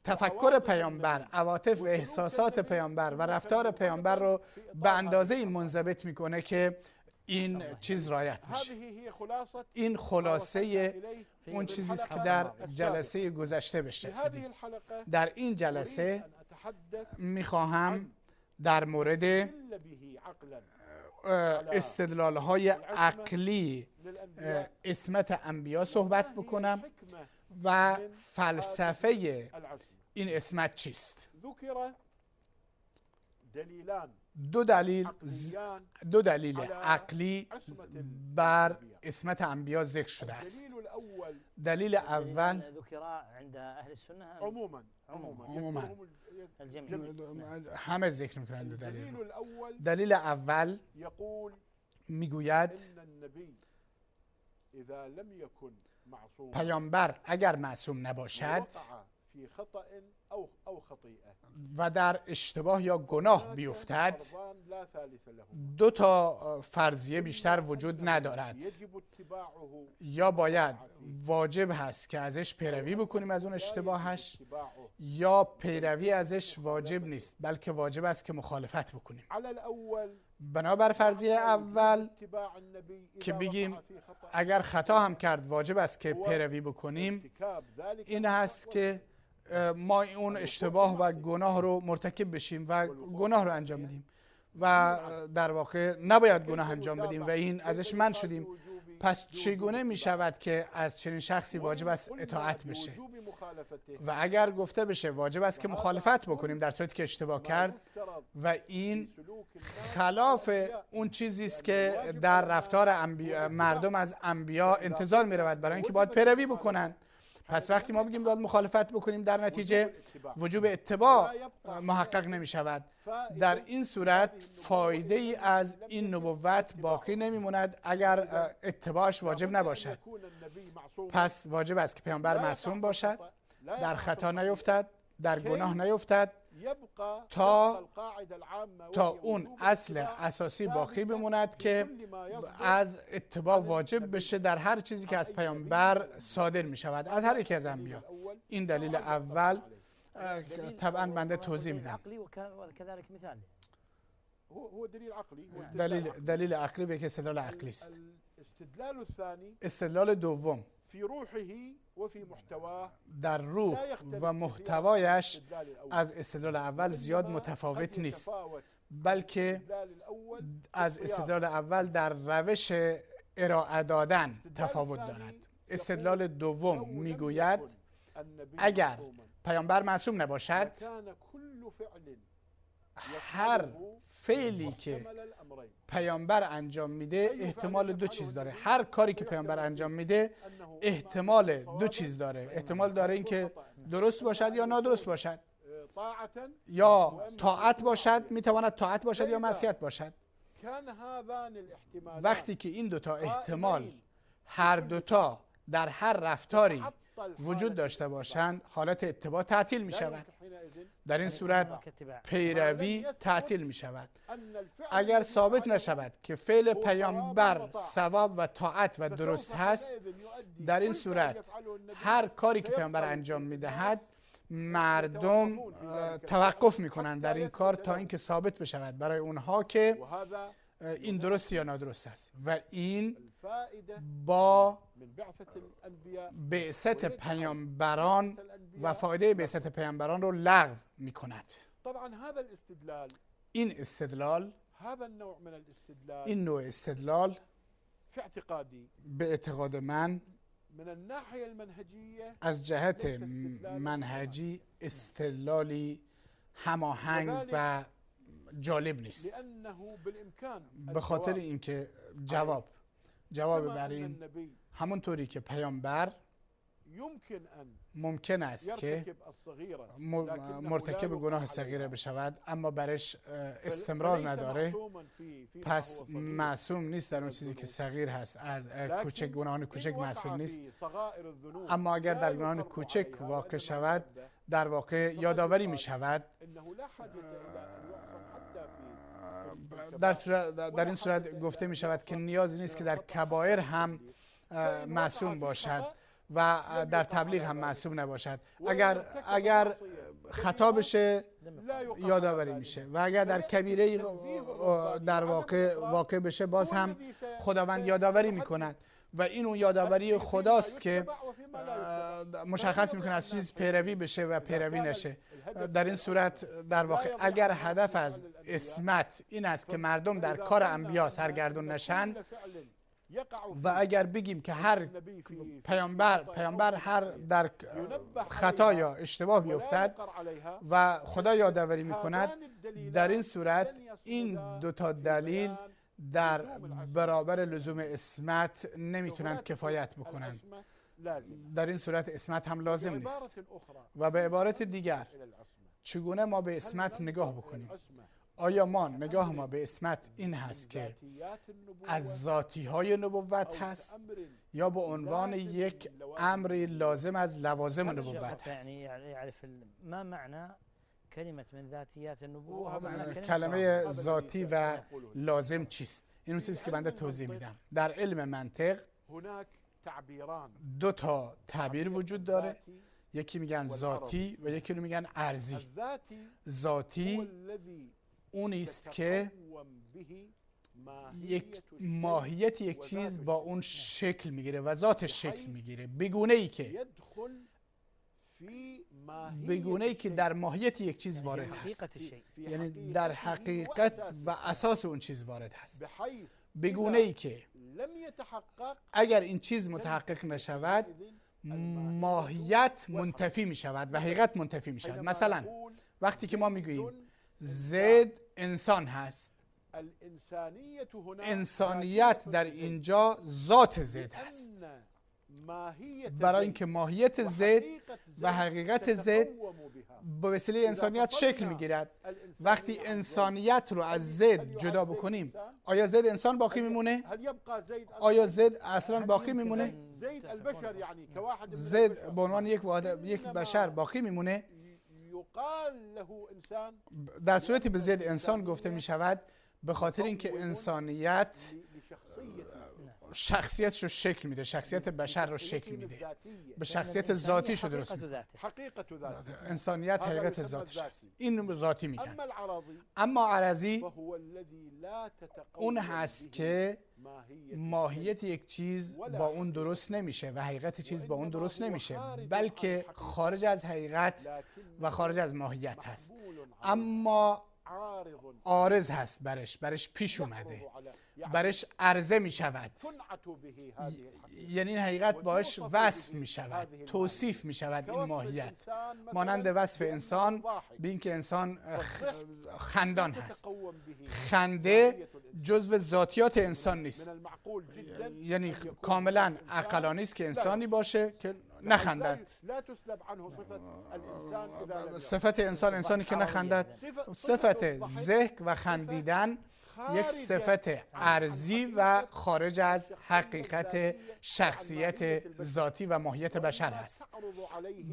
تفکر پیامبر، عواطف و احساسات پیامبر و رفتار پیامبر رو به اندازه‌ای منضبط میکنه که این چیز رعایت میشه. این خلاصه اون چیزی است که در جلسه گذشته بهش رسیدیم. در این جلسه میخواهم در مورد استدلال‌های عقلی عصمت انبیا صحبت بکنم و فلسفه این عصمت چیست. دو دلیل عقلی بر عصمت انبیا ذکر شده است. دلیل اول عموما همه ذکر میکنند. دلیل اول میگوید پیامبر اگر معصوم نباشد و در اشتباه یا گناه بیفتد، دو تا فرضیه بیشتر وجود ندارد. یا باید واجب هست که ازش پیروی بکنیم از اون اشتباهش، یا پیروی ازش واجب نیست بلکه واجب است که مخالفت بکنیم. بنابر فرضیه اول که بگیم اگر خطا هم کرد واجب است که پیروی بکنیم، این هست که ما اون اشتباه و گناه رو مرتکب بشیم و گناه رو انجام بدیم و در واقع نباید گناه انجام بدیم و این ازش منع شدیم. پس چگونه می شود که از چنین شخصی واجب است اطاعت بشه؟ و اگر گفته بشه واجب است که مخالفت بکنیم در صورتی که اشتباه کرد، و این خلاف اون چیزی است که در رفتار مردم از انبیا انتظار می رود برای اینکه باید پیروی بکنن. پس وقتی ما بگیم باید مخالفت بکنیم، در نتیجه وجوب اتباع محقق نمی شود. در این صورت فایده ای از این نبوت باقی نمی ماند اگر اتباعش واجب نباشد. پس واجب است که پیامبر معصوم باشد، در خطا نیفتد، در گناه نیفتد تا اون اصل اساسی باقی بماند که از اتباع واجب بشه در هر چیزی که از پیامبر صادر می شود، از هر یکی از انبیا. این دلیل اول. طبعا بنده توضیح میدم. دلیل عقلی و که استدلال عقلی است. استدلال دوم در روح و محتوایش از استدلال اول زیاد متفاوت نیست، بلکه از استدلال اول در روش ارائه دادن تفاوت دارد. استدلال دوم میگوید اگر پیامبر معصوم نباشد، هر فعلی که پیامبر انجام میده احتمال دو چیز داره. هر کاری که پیامبر انجام میده احتمال دو چیز داره. احتمال داره این که درست باشد یا نادرست باشد، یا طاعت باشد، میتواند طاعت باشد یا معصیت باشد. وقتی که این دوتا احتمال هر دوتا در هر رفتاری وجود داشته باشند، حالت اتباع تعطیل می شود. در این صورت پیروی تعطیل می شود. اگر ثابت نشود که فعل پیامبر ثواب و طاعت و درست هست، در این صورت هر کاری که پیامبر انجام می دهد مردم توقف می کنند در این کار تا اینکه ثابت بشود برای اونها که این درست یا نادرست است. و این با بعثت پیامبران و فایده بعثت پیامبران رو لغو می کند. این استدلال، این نوع استدلال به اعتقاد من از جهت منهجی استدلالی هماهنگ و جالب نیست، به خاطر اینکه جواب بر این همونطوری که پیامبر ممکن است که مرتکب گناه صغیره بشود اما برش استمرار نداره، پس معصوم نیست در اون چیزی که صغیر هست. از کوچک، گناهان کوچک معصوم نیست. اما اگر در گناهان کوچک واقع شود، در واقع یادآوری می شود. در این صورت گفته می شود که نیازی نیست که در کبایر هم معصوم باشد و در تبلیغ هم معصوم نباشد. اگر خطا بشه یادآوری میشه و اگر در کبیره در واقع بشه باز هم خداوند یادآوری میکند و این اون یادآوری خداست که مشخص میکنه از چیز پیروی بشه و پیروی نشه. در این صورت در واقع اگر هدف از عصمت این است که مردم در کار انبیا سرگردون نشن و اگر بگیم که هر پیامبر هر در خطا یا اشتباه بیفتد و خدا یادآوری میکند، در این صورت این دو تا دلیل در برابر لزوم عصمت نمیتونند کفایت بکنند. در این صورت عصمت هم لازم نیست. و به عبارت دیگر چگونه ما به عصمت نگاه بکنیم؟ آیا نگاه ما به عصمت این هست که از ذاتی های نبوت هست یا به عنوان یک امر لازم از لوازم نبوت هست؟ ما معنی کلمه من ذاتیات النبوة؟ کلمه ذاتی و لازم چیست؟ این چیزی که بنده توضیح میدم. در علم منطق دو تا تعبیر وجود داره، یکی میگن ذاتی و یکی رو میگن ارزی. ذاتی اون است که یک ماهیت یک چیز با اون شکل میگیره و ذاتش شکل میگیره، بگونه ای که در ماهیت یک چیز وارد هست، یعنی در حقیقت و اساس اون چیز وارد هست، بگونه ای که اگر این چیز متحقق نشود ماهیت منتفی می شود و حقیقت منتفی می شود. مثلا وقتی که ما میگوییم زید انسان هست، انسانیت در اینجا ذات زید هست، برای اینکه ماهیت زید و حقیقت زید به وسیله انسانیت شکل میگیرد. وقتی انسانیت رو از زید جدا بکنیم، آیا زید انسان باقی میمونه؟ آیا زید اصلا باقی میمونه؟ زید به عنوان یک بشر باقی میمونه؟ يقال له إنسان در صورتی به ضد انسان گفته می شود به خاطر اینکه انسانیت لشخصيته شخصیتش رو شکل میده، شخصیت بشر رو شکل میده، به شخصیت ذاتیش رو درست میده. حقيقة ذاته. انسانیت هذا حقیقت يسمى ذاتش الذاتي. هست، این ذاتی میگن. أما العرضي اما عرضی فهو الذي لا تتقوم اون هست که ماهية ماهیت یک چیز با اون درست نمیشه و حقیقت چیز با اون درست نمیشه، بلکه خارج از حقیقت و خارج از ماهیت هست، اما عارض عارض هست، برش پیش اومده، يعرض على يعني برش عرضه می شود، تنعت به هذه الحقيقة. یعنی این حقیقت باش وصف می شود، توصیف می شود. این كوصف ماهیت الإنسان مثلاً مانند وصف بأنه انسان ضاحك. به اینکه انسان خندان هست. تتقوم به خنده ماهية الإنسان. جزو ذاتیات انسان من نیست، المعقول جدا یعنی أن يكون کاملا الإنسان عقلانی است که لا انسانی باشه که نخندد. لا تسلب عنه صفة الإنسان إذا لم صفت انسان انسانی که نخندد. صفت ضحک و خندیدن یک صفت ارضی و خارج از حقیقت شخصیت ذاتی و ماهیت بشر است،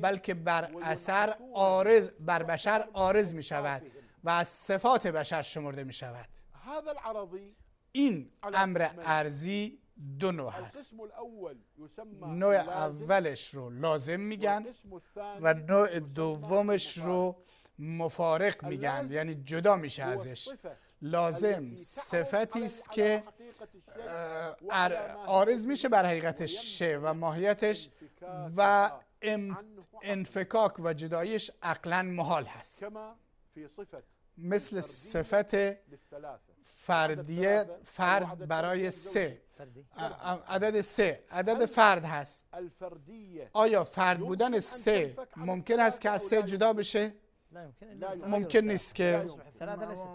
بلکه بر اثر عارض بر بشر عارض می شود و از صفات بشر شمرده می شود. هذا العرضي این امر ارضی دو نوع هست. القسم الأول يسمى نوع لازم، اولش رو لازم میگن والقسم الثاني و نوع يسمى دومش رو مفارق میگن، اللازم یعنی جدا میشه هو ازش. الصفة لازم التي صفتی تعرض است على که حقيقة الشيء وعلى عارض میشه بر حقیقت شی و ماهیتش و انفکاک و جدایش عقلا محال هست، كما في صفة مثل صفت للثلاثة فردیه، فرد برای سه، عدد سه عدد فرد هست. الفردية آیا فرد بودن سه ممکن است که از سه جدا بشه؟ ممکن نیست که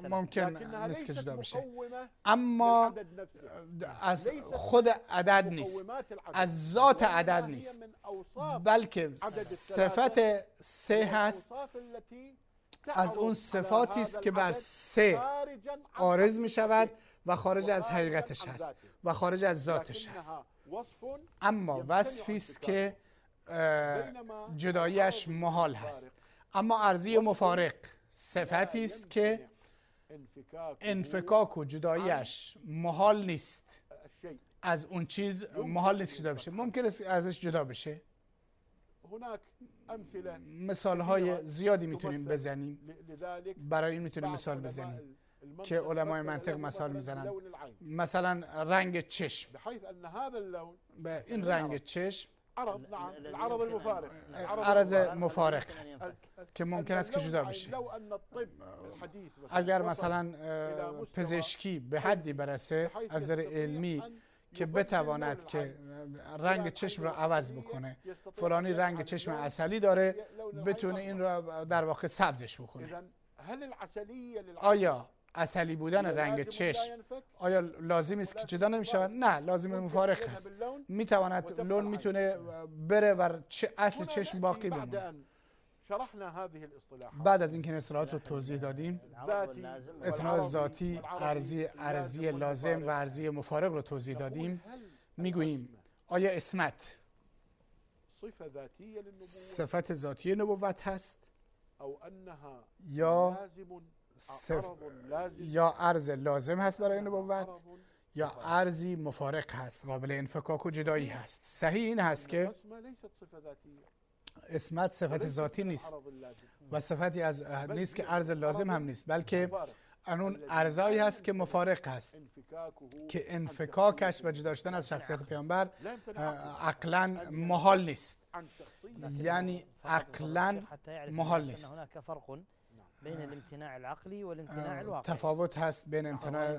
ممکن لكنها نیست که ليست جدا بشه. مقومة اما للعدد نفسه. از خود عدد نیست، مقومات العدد. از ذات وإنما عدد هي نیست، من أوصاف بلکه صفت سه هست، والأوصاف التي از اون تعرض على صفاتی هذا است که بر العدد سه خارجاً عن عارض می شود حقيقته و خارج از وخارجاً حقیقتش عن هست ذاته. و خارج از ذاتش هست. لكنها وصف اما يمتنع وصفی است که بينما جداییش العرض محال المفارق هست. اما ارضی مفارق صفتی است که انفکاک و جداییش محال نیست، الشيء. از اون چیز محال نیست که جدا بشه، ممکن است ازش جدا بشه. هناك أمثلة مثال های زیادی میتونیم تمثل بزنیم، لذلك برای این میتونیم بعض مثال علماء بزنیم المنطق که علمای مثل منطق له مثال مثلاً میزنن. لون العين، مثلا رنگ چشم، بحيث أن هذا اللون به این رنگ چشم عرض، نعم العرض المفارق، عرض مفارق هست که ممکن است که جدا بشه. لو أن الطب الحديث اگر وصل مثلا پزشکی به حدی برسه بحيث از نظر يستطيع علمی أن که يبدل بتواند لون که العين. رنگ چشم را عوض بکنه، فلانی رنگ چشم عسلی داره، بتونه این را در واقع سبزش بکنه. إذن هل العسلية للعين آیا عسلی بودن رنگ لازم چشم لا ينفك؟ آیا لازم است که جدا نمی شود؟ نه، لازم مفارق يذهب هست. اللون می تواند لون میتونه بره و اصل هنا چشم نأتي باقی بعد بمونه. أن شرحنا هذه الاصطلاحات بعد از اینکه اصطلاحات رو توضیح دادیم، ذاتي اطلاع والعرضي ذاتی، والعرضي ارضی لازم و ارضی مفارق رو توضیح دادیم، میگوییم آیا اسمت صفة ذاتية للنبوة صفت ذاتی نبوت هست أو أنها یا لازم صف... عرض لازم یا ارز لازم هست برای نبوت عرض یا ارزی مفارق هست، قابل انفکاک و جدایی هست. صحیح این هست که العصمة ليست صفة ذاتية اسمت صفت وليست ذاتی من نیست العرض اللازم. و صفتی از نیست که ارز لازم هم نیست، بلکه مفارق. اون ارزایی هست که مفارق هست انفكاكه که انفکاکش و جدا شدن از شخصیت پیامبر لا يمتنع عقلا محال نیست، عن شخصية یعنی عقلا حتى يعرف محال الناس نیست. أن هناك فرق بين الامتناع العقلي والامتناع الواقعي. تفاوت هست بین امتناع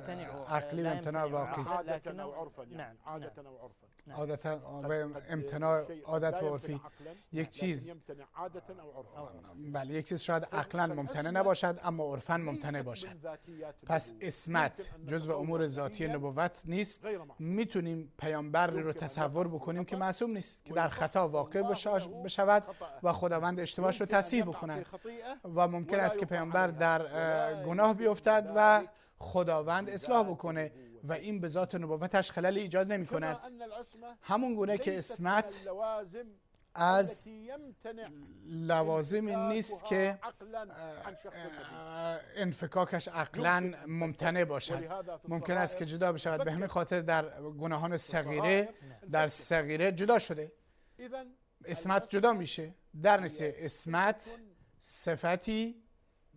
عقلی و لا امتناع يمتنع واقعی. عادة لكنه- أو عرفا يعني نعم، عادة نعم. أو عرفا عادتا قد امتناع شيء عادت لا و يمتنع عرفی عقلاً، یک لكن چیز يمتنع عادة أو عرفا. بله یک چیز شاید عقلا ممتنع نباشد اما عرفا ممتنع ليست باشد. من ذاتيات پس النبوة. اسمت يمكن أن جزو نتصور امور ذاتی نبياً نبوت نیست. غير معصوم. میتونیم پیامبری رو تصور بکنیم که معصوم نیست، که در خطا واقع بشود و خداوند اشتباهش رو يمكن أن تصحیح يقع بکند في خطيئة و ممکن است که پیامبر در گناه بیفتد و خداوند اصلاح بکنه و این به ذات نبوتش خللی ایجاد نمی كما کند. أن العصمة همون گونه که ليست من اسمت اللوازم از التي يمتنع لوازم این نیست که عقلا عن شخص النبي. انفکاکش عقلا ممتنع باشد. ولهذا في ممکن است که جدا بشود. به همین خاطر در گناهان صغیره الصغائر در صغیره جدا شده. إذن اسمت جدا میشه. در نتیجه اسمت صفتی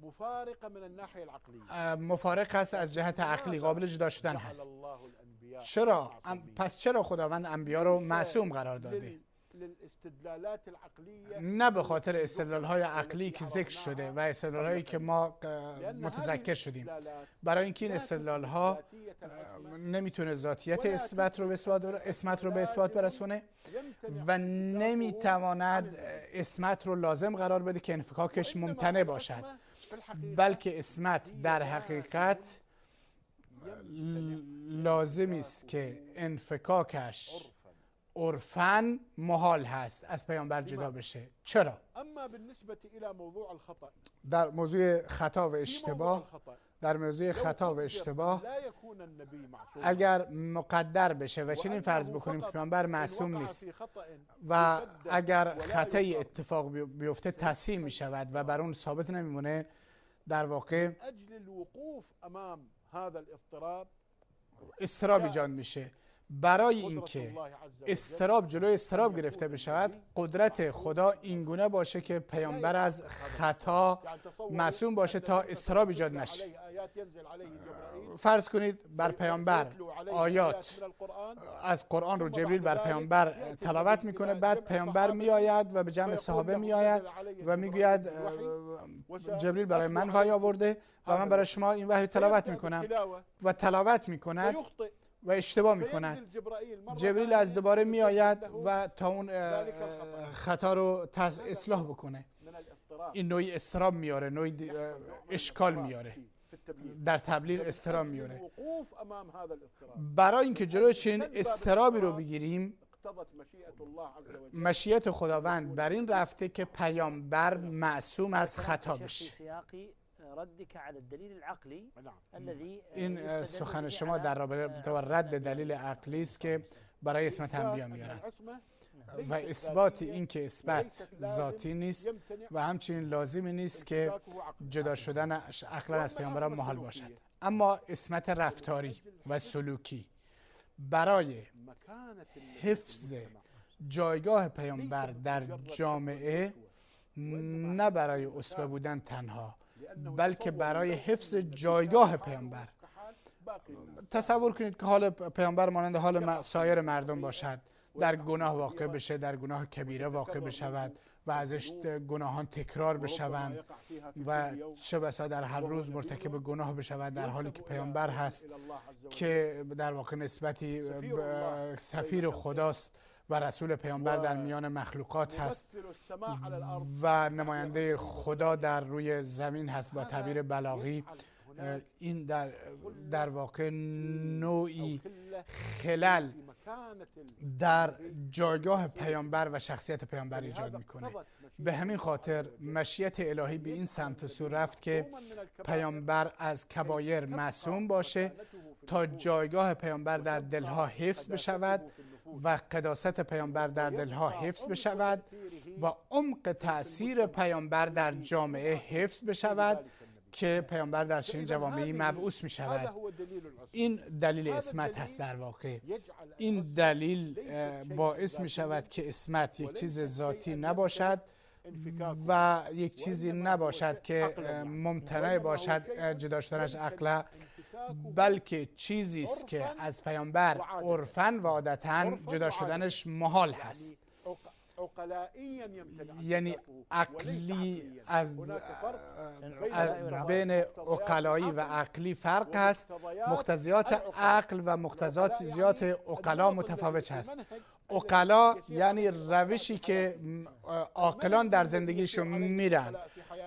مفارقة من الناحية العقلية. مفارق است از جهت عقلی، قابل جدا شدن جعل هست. الله الأنبياء چرا؟ معصومين. پس چرا خداوند انبیا رو معصوم قرار داده؟ للاستدلالات العقلية نه به خاطر استدلال های عقلی که ذکر شده و استدلال هایی که ما متذکر شدیم، برای اینکه این استدلال ها نمیتونه ذاتیت اسمت رو به اثبات برسونه و نمیتواند اسمت رو لازم قرار بده که انفکاکش ممتنع باشد، بلکه اسمت در حقیقت لازم است که انفکاکش عرفاً محال هست از پیامبر جدا بشه. چرا؟ أما بالنسبة إلى موضوع الخطأ در موضوع خطا و في موضوع اشتباه، الخطأ در موضوع لو خطا و قدر اشتباه لا يكون النبي معصوما اگر مقدر بشه و چنین فرض بکنیم که پیامبر معصوم نیست و اگر خطایی اتفاق بیفته تصحیح می شود و بر اون ثابت نمیمونه، در واقع أجل الوقوف أمام هذا الاضطراب اضطراب ایجاد میشه. برای اینکه اضطراب جلوی اضطراب گرفته بشود، قدرت خدا اینگونه باشه که پیامبر از خطا معصوم باشه تا اضطراب ایجاد نشه. فرض کنید بر پیامبر آیات از قرآن رو جبریل بر پیامبر تلاوت میکنه، بعد پیامبر میآید و به جمع صحابه میآید و میگوید جبریل برای من وحی آورده و من برای شما این وحی تلاوت میکنم و تلاوت میکند و اشتباه میکند. جبریل از دوباره میآید و تا اون خطا رو اصلاح بکنه. این نوعی اضطراب میاره، نوعی اشکال میاره، در تبلیغ اضطراب میاره. برای اینکه جلوی چنین اضطرابی رو بگیریم، مشیت خداوند بر این رفته که پیامبر معصوم از خطا بشه. این سخن شما در رابطه با رد دلیل عقلی است که برای اسمت انبیا میارن و اثبات این که اثبات ذاتی نیست و همچنین لازمی نیست که جدا شدن عقلا از پیامبران محال باشد. اما اسمت رفتاری و سلوکی برای حفظ جایگاه پیامبر در جامعه، نه برای اسوه بودن تنها، بلکه برای حفظ جایگاه پیامبر. تصور کنید که حال پیامبر مانند حال سایر مردم باشد، در گناه واقع بشه، در گناه کبیره واقع بشود و ازش گناهان تکرار بشوند و چه بسا در هر روز مرتکب گناه بشود، در حالی که پیامبر هست که در واقع نسبتی سفیر خداست و رسول پیامبر در میان مخلوقات هست و نماینده خدا در روی زمین هست با تعبیر بلاغی. این در واقع نوعی خلل در جایگاه پیامبر و شخصیت پیامبر ایجاد میکنه. به همین خاطر مشیت الهی به این سمت و سو رفت که پیامبر از کبایر معصوم باشه تا جایگاه پیامبر در دلها حفظ بشود و قداست پیامبر در دلها حفظ بشود و عمق تأثیر پیامبر در جامعه حفظ بشود که پیامبر در چنین جوامعی مبعوث می شود. این دلیل اسمت هست. در واقع این دلیل باعث می شود که اسمت یک چیز ذاتی نباشد و یک چیزی نباشد که ممتنع باشد جدا شدنش عقلا، بلکه چیزی است که از پیامبر عرفاً و عادتاً جدا شدنش محال هست. یعنی عقلی از بین عقلایی و عقلی فرق هست. مقتضیات عقل و مقتضیات عقلا متفاوت هست. عقلا یعنی روشی که عاقلان در زندگیشون میرن،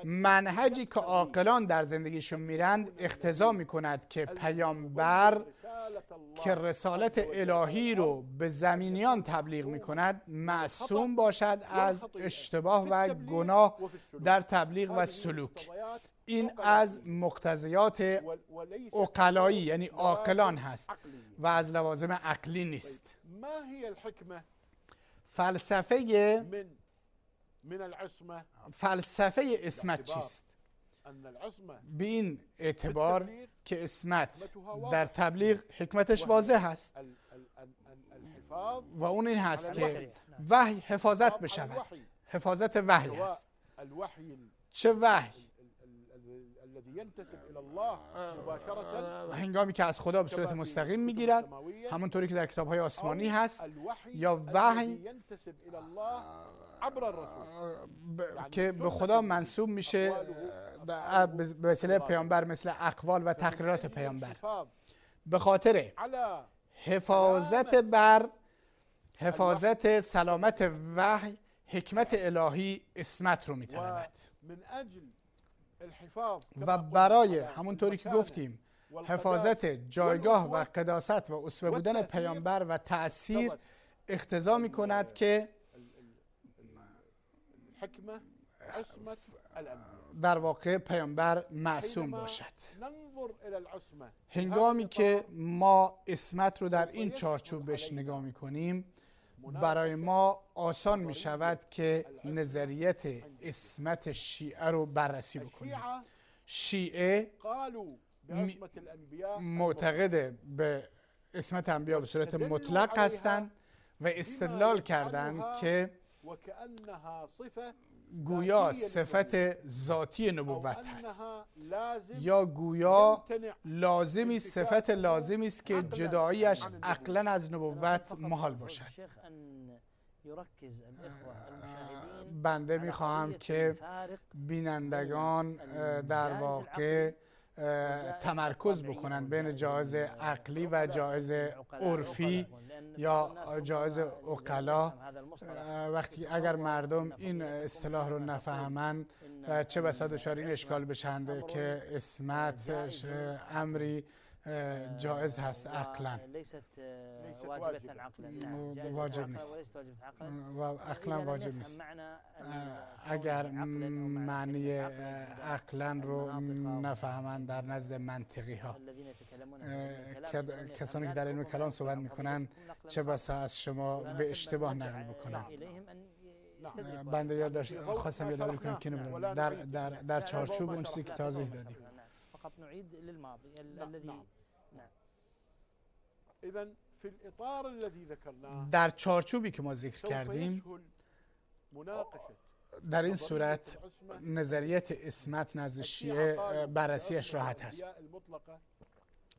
منهجی که عاقلان در زندگیشون میرند اقتضا میکند که پیامبر که رسالت الهی رو به زمینیان تبلیغ میکند معصوم باشد از اشتباه و گناه در تبلیغ و سلوک. این از مقتضیات عقلایی یعنی عاقلان هست و از لوازم عقلی نیست. فلسفه من العصمة فلسفه اسمت چیست؟ أن العصمة به این اعتبار که اسمت در تبلیغ حکمتش واضح هست الحفاظ و اون این هست که وحی حفاظت بشود. حفاظت وحی هست. الوحي چه وحی؟ الذي ينتسب إلى الله مباشرة، هنگامی که از خدا به صورت مستقیم میگیرد، همونطوری که در کتاب‌های آسمانی هست، یا وحی ينتسب إلى الله عبر الرسول که به خدا منسوب میشه به وسیله پیامبر، مثل اقوال و تقریرات پیامبر. به خاطر حفاظت سلامت وحی، حکمت الهی اسمت رو میطلبد و برای همونطوری که گفتیم حفاظت جایگاه و قداست و اسوه بودن پیامبر و تأثیر اقتضا میکند که در واقع پیامبر معصوم باشد. هنگامی که ما اسمت رو در این چارچوب بهش نگاه میکنیم، برای ما آسان می شود که نظریت اسمت شیعه رو بررسی بکنیم. شیعه معتقد به اسمت انبیا به صورت مطلق هستند و استدلال کردند که گویا صفت ذاتی نبوت هست، یا گویا لازمی صفت لازمی است که جداییش عقلا از نبوت محال باشد. بنده میخواهم که بینندگان در واقع تمرکز بکنند بین جایز عقلی و جایز عرفی یا جایز عقلا. وقتی اگر مردم این اصطلاح رو نفهمند، چه بسا دچار این اشکال بشند که اسمت امری جائز هست عقلا، واجب نیست و عقلا واجب نیست. اگر معنی عقلا رو نفهمند در نزد منطقی ها، کسانی که در علم کلام صحبت میکنن، چه بسا از شما به اشتباه نقل بکنن. بنده خواستم یادآوری کنم که در چارچوب اون چیزی که توضیح دادیم. فقط نعيد للماضي الذي إذن في الإطار الذي ذكرناه، در چارچوبی که ما ذکر کردیم، در این صورت نظریت اسمت نزد شیعه بررسیش راحت هست.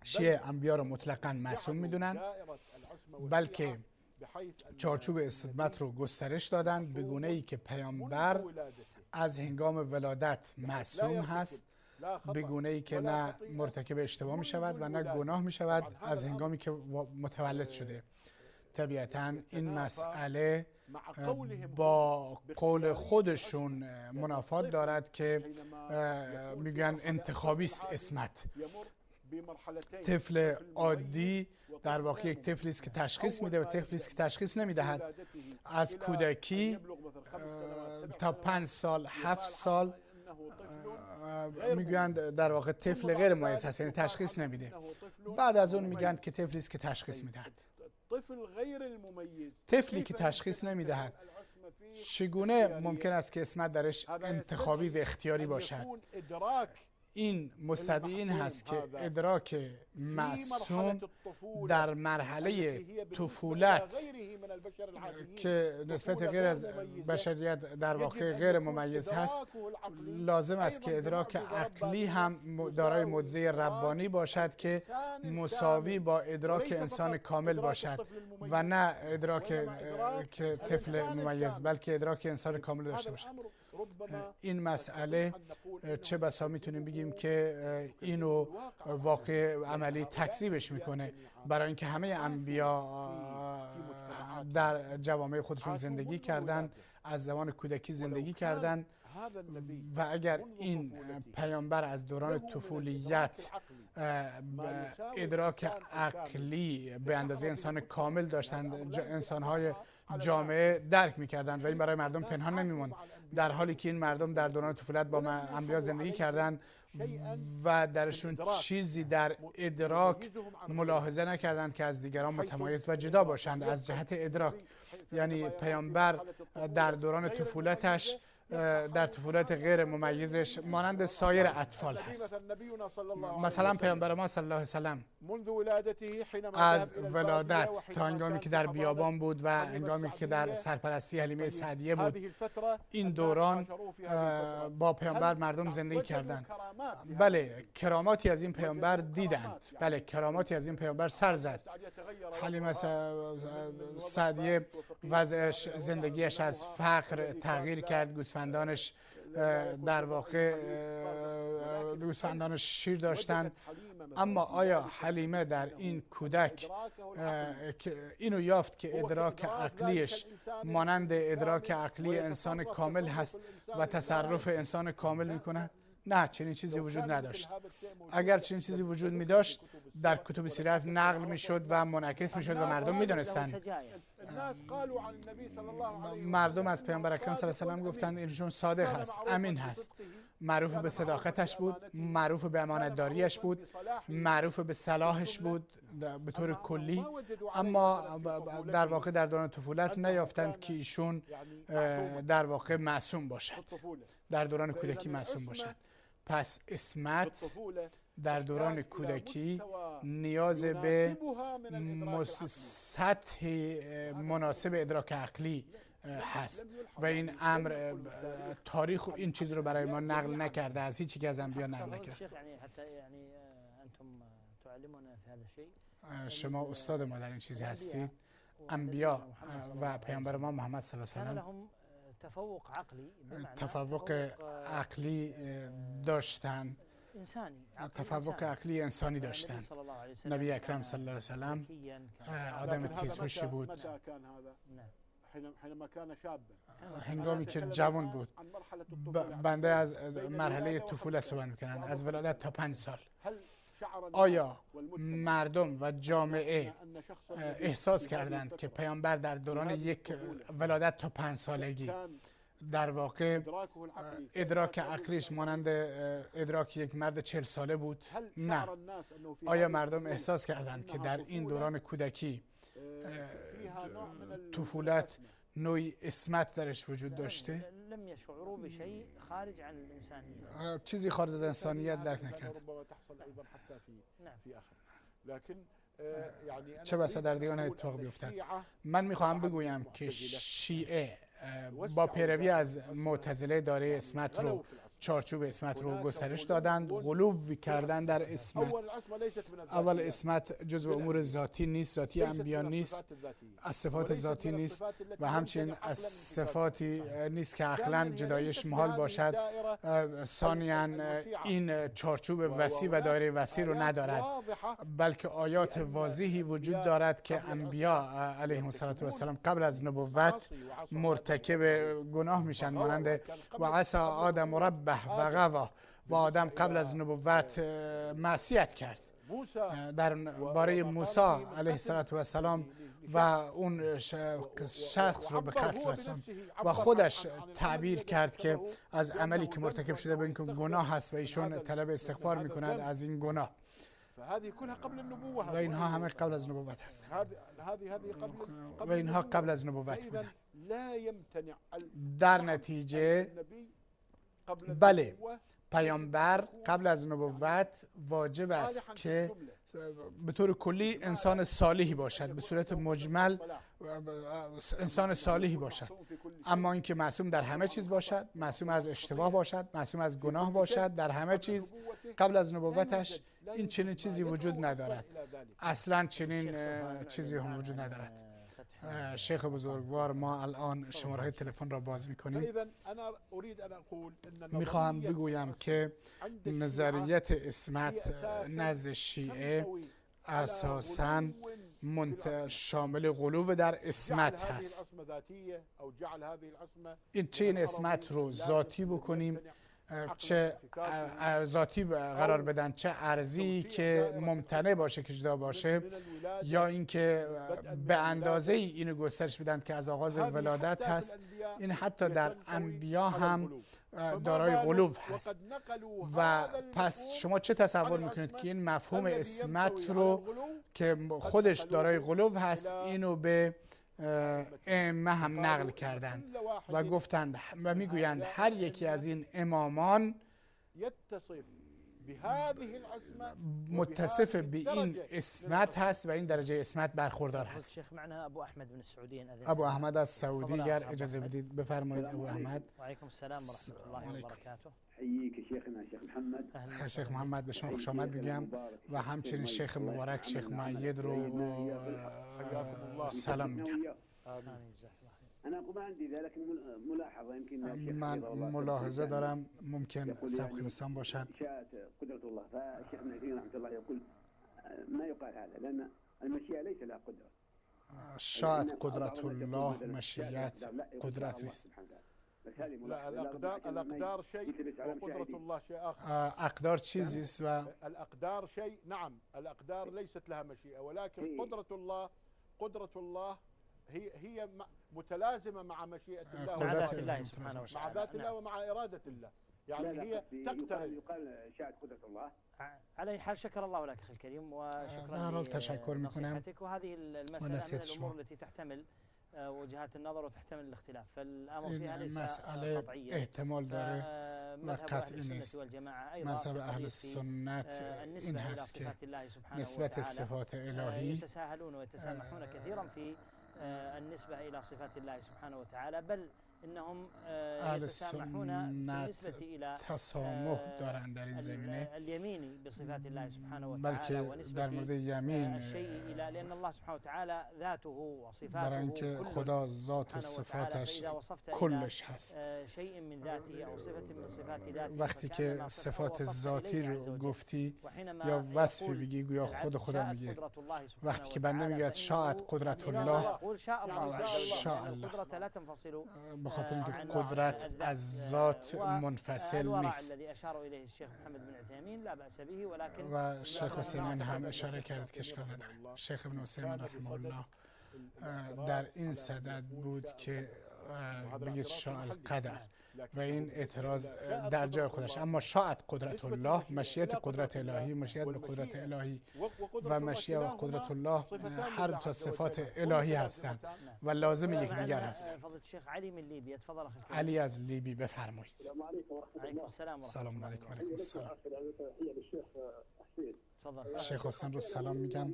شیعه انبیا رو مطلقاً معصوم میدونن، بلکه چارچوب اسمت رو گسترش دادند به گونه‌ای که پیامبر از هنگام ولادت معصوم هست، به گونه‌ای که نه مرتکب اشتباه می شود و نه گناه می شود از هنگامی که متولد شده. طبیعتاً این مسئله با قول خودشون منافات دارد که میگن انتخابی است اسمت. طفل عادی در واقع یک طفلی است که تشخیص میده و طفلی است که تشخیص نمیدهد. از کودکی تا 5 سال 7 سال میگن در واقع طفل غیر ممیز هست، یعنی تشخیص نمیده. بعد از اون میگن که طفلی است که تشخیص میدهد. طفلی که تشخیص نمیدهد چگونه ممکن است که اسمت درش انتخابی و اختیاری باشد؟ این مستدعی این هست که ادراک معصوم در مرحله طفولت که نسبت غیر از بشریت در واقع غیر ممیز هست، لازم است که ادراک عقلی هم دارای معجزه ربانی باشد که مساوی با ادراک انسان کامل باشد و نه ادراک که طفل ممیز، بلکه ادراک انسان کامل داشته باشد. این مسئله چه بسا میتونیم بگیم که اینو واقع عملی تکذیبش میکنه، برای اینکه همه انبیا در جوامع خودشون زندگی کردن، از زمان کودکی زندگی کردن و اگر این پیامبر از دوران طفولیت ادراک عقلی به اندازه انسان کامل داشتند، انسانهای جامعه درک میکردند و این برای مردم پنهان نمیموند، در حالی که این مردم در دوران طفولت با انبیا زندگی کردند و درشون چیزی در ادراک ملاحظه نکردند که از دیگران متمایز و جدا باشند از جهت ادراک. یعنی پیامبر در دوران طفولتش، در طفولت غیر ممیزش مانند سایر اطفال هست. مثلا پیامبر ما صلی الله علیه وسلم از ولادت تا هنگامی که در بیابان بود و هنگامی که در سرپرستی حلیمه سعدیه بود، این دوران با پیامبر مردم زندگی کردند. بله، کراماتی از این پیامبر دیدند، بله کراماتی از این پیامبر سر زد. حلیمه سعدیه وضعش، زندگیش از فقر تغییر کرد، گوسفندانش در واقع گوسفندانش شیر داشتند. اما آیا حلیمه در این کودک اینو یافت که ادراک عقلیش مانند ادراک عقلی انسان کامل هست و تصرف انسان کامل میکند؟ نه، چنین چیزی وجود نداشت. اگر چنین چیزی وجود می داشت در کتب سیرت نقل می شد و منعکس می شد و مردم می دانستند. مردم از پیامبر اکرم صلی الله علیه و آله گفتند اینشون صادق هست، امین هست، معروف به صداقتش بود، معروف به امانتداریش بود، معروف به صلاحش بود به طور کلی. اما در واقع در دوران طفولت نیافتند که ایشون در واقع معصوم باشد، در دوران کودکی معصوم باشد. پس عصمت در دوران کودکی نیاز به سطح مناسب ادراک عقلی هست و این امر تاریخ این چیز رو برای ما نقل نکرده، از هیچ یک از انبیا نقل نکرده. شما استاد ما در این چیزی هستید. انبیا و پیامبر ما محمد صلی الله علیه و آله تفوق عقلی داشتند، تفوق عقلی انسانی داشتند. نبی اکرم صلی الله علیه و سلم آدم تیزهوشی بود. هنگامی که جوان بود، بنده از مرحله طفولت صحبت می‌کنند، از ولادت تا 5 سال. آیا مردم و جامعه احساس کردند که پیامبر در دوران یک ولادت تا 5 سالگی در واقع ادراک عقلیش مانند ادراک یک مرد 40 ساله بود؟ نه. آیا مردم احساس کردند که در این دوران کودکی، طفولت، نوعی عصمت درش وجود داشته؟ چیزی خارج از انسانیت درک نکرد. چه بسا در دیوان اتفاق بیفتد. من میخواهم بگویم که شیعه با پیروی از معتزله داره عصمت رو، چارچوب عصمت رو گسترش دادند، غلو کردن در عصمت. اول عصمت جزو امور ذاتی نیست، ذاتی انبیا نیست، از صفات ذاتی نیست و همچنین از صفاتی نیست که عقلاً جدایش محال باشد. ثانیاً این چارچوب وسیع و دایره وسیع رو ندارد، بلکه آیات واضحی وجود دارد که انبیا علیهم السلام قبل از نبوت مرتکب گناه میشن، مانند و عصا آدم ربه و غوا، و آدم قبل از نبوت معصیت کرد. در باره موسی علیه السلام و اون شخص رو به قتل رساند و خودش تعبیر کرد که از عملی که مرتکب شده به این گناه هست و ایشون طلب استغفار میکنند از این گناه. و اینها همه قبل از نبوت هست و اینها قبل از نبوت بودن. در نتیجه بله، پیامبر قبل از نبوت واجب است که به طور کلی انسان صالحی باشد، به صورت مجمل انسان صالحی باشد، اما اینکه معصوم در همه چیز باشد، معصوم از اشتباه باشد، معصوم از گناه باشد در همه چیز، قبل از نبوتش این چنین چیزی وجود ندارد. اصلا چنین چیزی هم وجود ندارد. شیخ بزرگوار، ما الان شماره تلفن را باز میکنیم. میخواهم بگویم که نظریت عصمت نزد شیعه اساساً شامل غلو در عصمت هست. چه این عصمت رو ذاتی بکنیم، چه ذاتی قرار بدن، چه ارضی که ممتنع باشه که جدا باشه، یا اینکه به اندازه اینو گسترش بدن که از آغاز ولادت هست. این حتی در انبیا هم دارای غلو هست. و پس شما چه تصور میکنید که این مفهوم عصمت رو که خودش دارای غلو هست، اینو به ائمه هم نقل کردند و گفتند و میگویند هر یکی از این امامان متصف به این اسمت هست و این درجه اسمت برخوردار هست. ابو احمد از سعودی اگر اجازه بدید بفرمایید. ابو احمد. و علیکم السلام و رحمت الله و برکاته. حییک شیخنا شیخ محمد. شیخ محمد به شما خوش آمد میگم و همچنین شیخ مبارک شیخ مؤید رو سلام میگم. من ملاحظه دارم ممکن سبق لسان باشد. قدرت الله فشيخنا رحمه الله يقول ما يقال هذا لأن المشيئة ليس لها قدرة. شاید قدرت الله مشیت قدرت نیست. لا الأقدار شيء وقدرة الله شيء آخر. اقدار چیزی است و الأقدار شيء نعم الأقدار ليست لها مشيئة ولكن قدرة الله هي متلازمة مع مشيئة الله مع ذات الله سبحانه وتعالى. مع ذات الله ومع إرادة الله. يعني هي تقترن. يقال شاهد قدرة الله. على أي حال شكر الله لك أخي الكريم وشكرا لنصيحتك. وهذه المسألة من الأمور التي تحتمل وجهات النظر وتحتمل الاختلاف، فالأمر فيها ليس مسألة احتمال داره و قطعی نیست. مذهب اهل السنت این هست که نسبت صفات الهی يتساهلون ويتسامحون كثيرا في النسبة إلى صفات الله سبحانه وتعالى، بل انهم يتسامحون بالنسبة إلى تسامح دارند در این زمینه اليمين بصفات الله سبحانه وتعالى بلکه در مورد یمین الشيء إلى لأن الله سبحانه وتعالى ذاته وصفاته برای اینکه خدا ذات و صفاتش کلش هست. شيء من ذاته أو صفة من صفات ذاته وقتی که صفات ذاتی رو گفتی یا وصفی بگی گویا خود خدا میگه. وقتی که بنده میگه شاءت قدرت الله شاء الله به خاطر اینکه قدرت از ذات منفصل نیست و شیخ حسین هم اشاره کرد که اشکال نداره. شیخ ابن حسین رحمه الله در این صدد بود که بگید شاء القدر و این اعتراض در جای خودش. اما شاءت قدرت الله مشیت قدرت الهی، مشیت به قدرت الهی و مشیت و قدرت الله هر دو صفات الهی هستند و لازم یکدیگر هستند. علی از لیبی بفرمایید. سلام علیکم. علیکم السلام. شیخ حسین رو سلام میگم.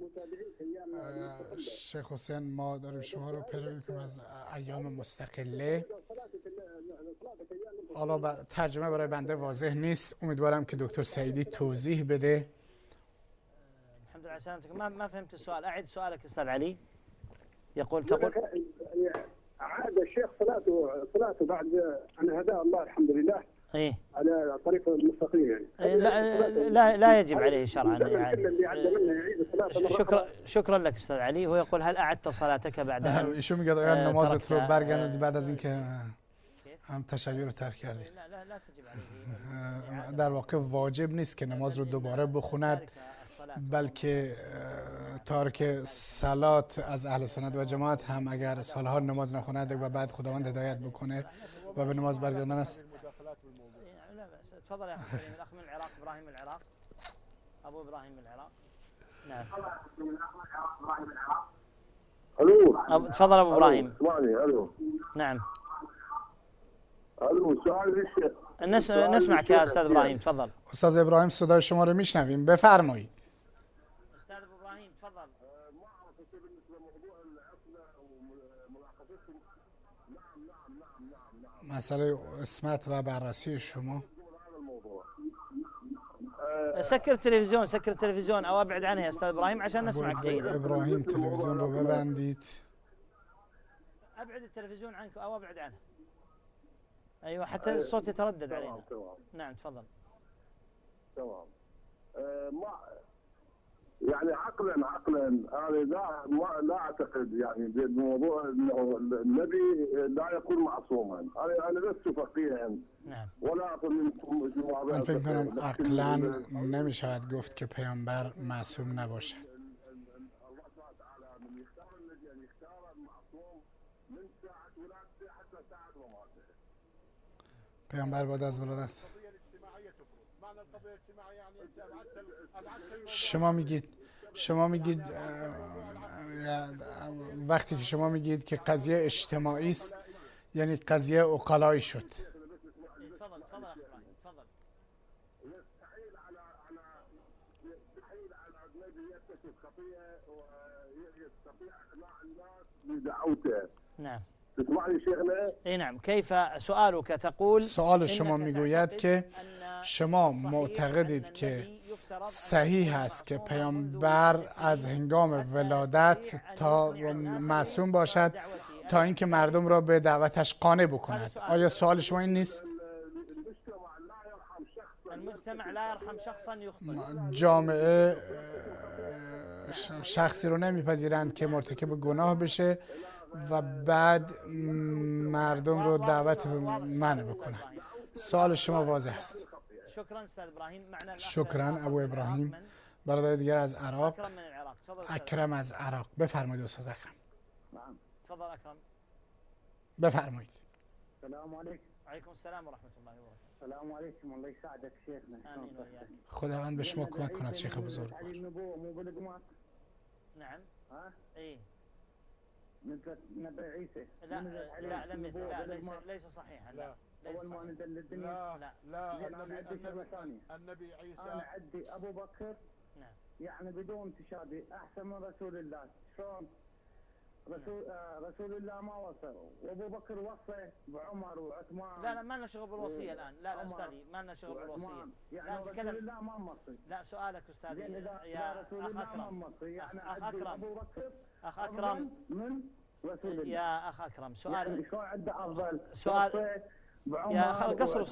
شیخ حسین ما داریم شما رو پیروی میکنیم از ایام مستقله. حالا ترجمه برای بنده واضح نیست، امیدوارم که دکتر سعیدی توضیح بده. الحمد لله سلامتك. ما فهمت السؤال. أعد سؤالك أستاذ علي. تقول عاد الشيخ صلاته بعد أن هداه الله الحمد لله إيه على طريق المستقيم يعني. لا يجب عليه شرعا شكرا لك استاذ علي. هو يقول هل اعدت صلاتك بعد ان ایشون میگه آیا نمازت رو برگردوندی بعد از اینکه هم تشیع رو ترک کردی؟ لا تجب عليه. در واقع واجب نیست که نماز رو دوباره بخوند، بلکه تارک صلات از اهل سنت و جماعت هم اگر سالها نماز نخواند و بعد خداوند هدایت بکنه و به نماز برگردن است. تفضل يا اخي الكريم. الاخ من العراق ابراهيم من العراق. ابو ابراهيم من العراق. نعم. الو تفضل ابو ابراهيم. الو نعم. الو سؤال الشيخ. نسمعك يا استاذ ابراهيم تفضل. استاذ ابراهیم صدای شما رو میشنویم، بفرمایید. استاذ ابو ابراهيم تفضل. مسئله اسمت و بررسی شما. سكر التلفزيون او ابعد عنه يا استاذ ابراهيم عشان نسمعك جيدا. ابراهیم تلویزیون رو ببندید. ابعد التلفزيون عنك او ابعد عنه. ايوه حتى الصوت يتردد علينا. نعم تفضل. تمام. يعني عقلا انا لا اعتقد يعني بموضوع انه النبي لا يكون معصوما. انا لست فقيها نعم. ولا اقول منكم جماعه. من فکر کنم عقلا نمی شود گفت که پیامبر معصوم نباشد. الله سبحانه وتعالى من يختار الذي ان يختار المعصوم من ساعه ولادته حتى ساعه مماته. پیامبر بعد از ولادت. وقتی که شما میگید که قضیه اجتماعی است یعنی قضیه عقلایی شد. نعم. تسمعني شيخنا؟ اي نعم. كيف سؤالك؟ تقول سوال شما میگوید که شما معتقدید که صحیح است که پیامبر از هنگام ولادت تا معصوم باشد تا اینکه مردم را به دعوتش قانع بکند. آیا سوال شما این نیست؟ المجتمع لا يرحم شخصا يخطئ. جامعه شخصی رو نمیپذیرند که مرتکب گناه بشه و بعد مردم رو دعوت به منع بکنن. سوال شما واضح است. شکرا ابو ابراهیم. برادر دیگر از عراق، اکرم از عراق. بفرمایید استاد اکرم. تفضل اکرم. بفرمایید. السلام علیکم. علیکم السلام و رحمت الله و برکاته. السلام علیکم. الله يساعدك شيخنا. امين وياك. خداوند به شما کمک کند شیخ بزرگ. نعم. ها؟ اي. مثل نبي عيسى. لا لا لم لا ليس صحيحا. لا. أول ما نزل للدنيا. لا النبي عيسى. أنا عندي أبو بكر. نعم. يعني بدون تشابه أحسن من رسول الله. شلون؟ رسول الله ما وصى وابو بكر وصى بعمر وعثمان. لا ما لنا شغل بالوصيه الان. لا استاذي ما لنا شغل بالوصيه. يعني رسول الله ما مصي. لا سؤالك استاذي يا رسول الله ما مصي. يعني اخ اكرم. ابو بكر اخ اكرم من رسول الله. يا اخ اكرم سؤال. يعني شلون عنده افضل؟ سؤال يا قصروا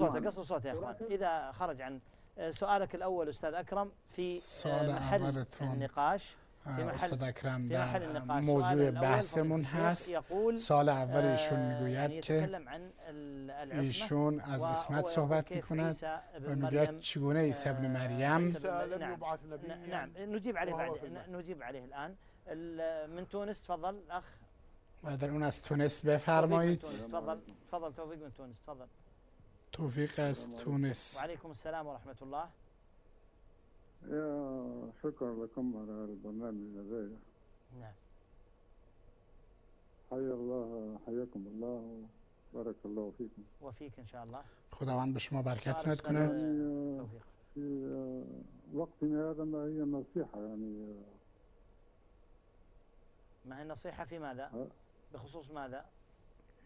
صوته يا اخوان اذا خرج عن سؤالك الاول استاذ اكرم في محل النقاش. استاد اکرم در موضوع بحثمون هست. سال اول ایشون میگوید که ایشون از عصمت صحبت میکند و میگوید چگونه عیسی ابن مریم. نعم نجيب عليه بعد. نجيب عليه الان. من تونس تفضل اخ. و در اون از تونس بفرمایید. تفضل توفيق من تونس. تفضل. توفیق از تونس. و علیکم السلام و رحمت الله. يا شكرا لكم على هذا البرنامج هذا. نعم. حياكم الله وبارك الله فيكم. وفيك ان شاء الله. خداوند به شما برکت کنه. توفيق. في وقتنا هذا ما هي النصيحة يعني. ما هي النصيحة في ماذا؟ بخصوص ماذا؟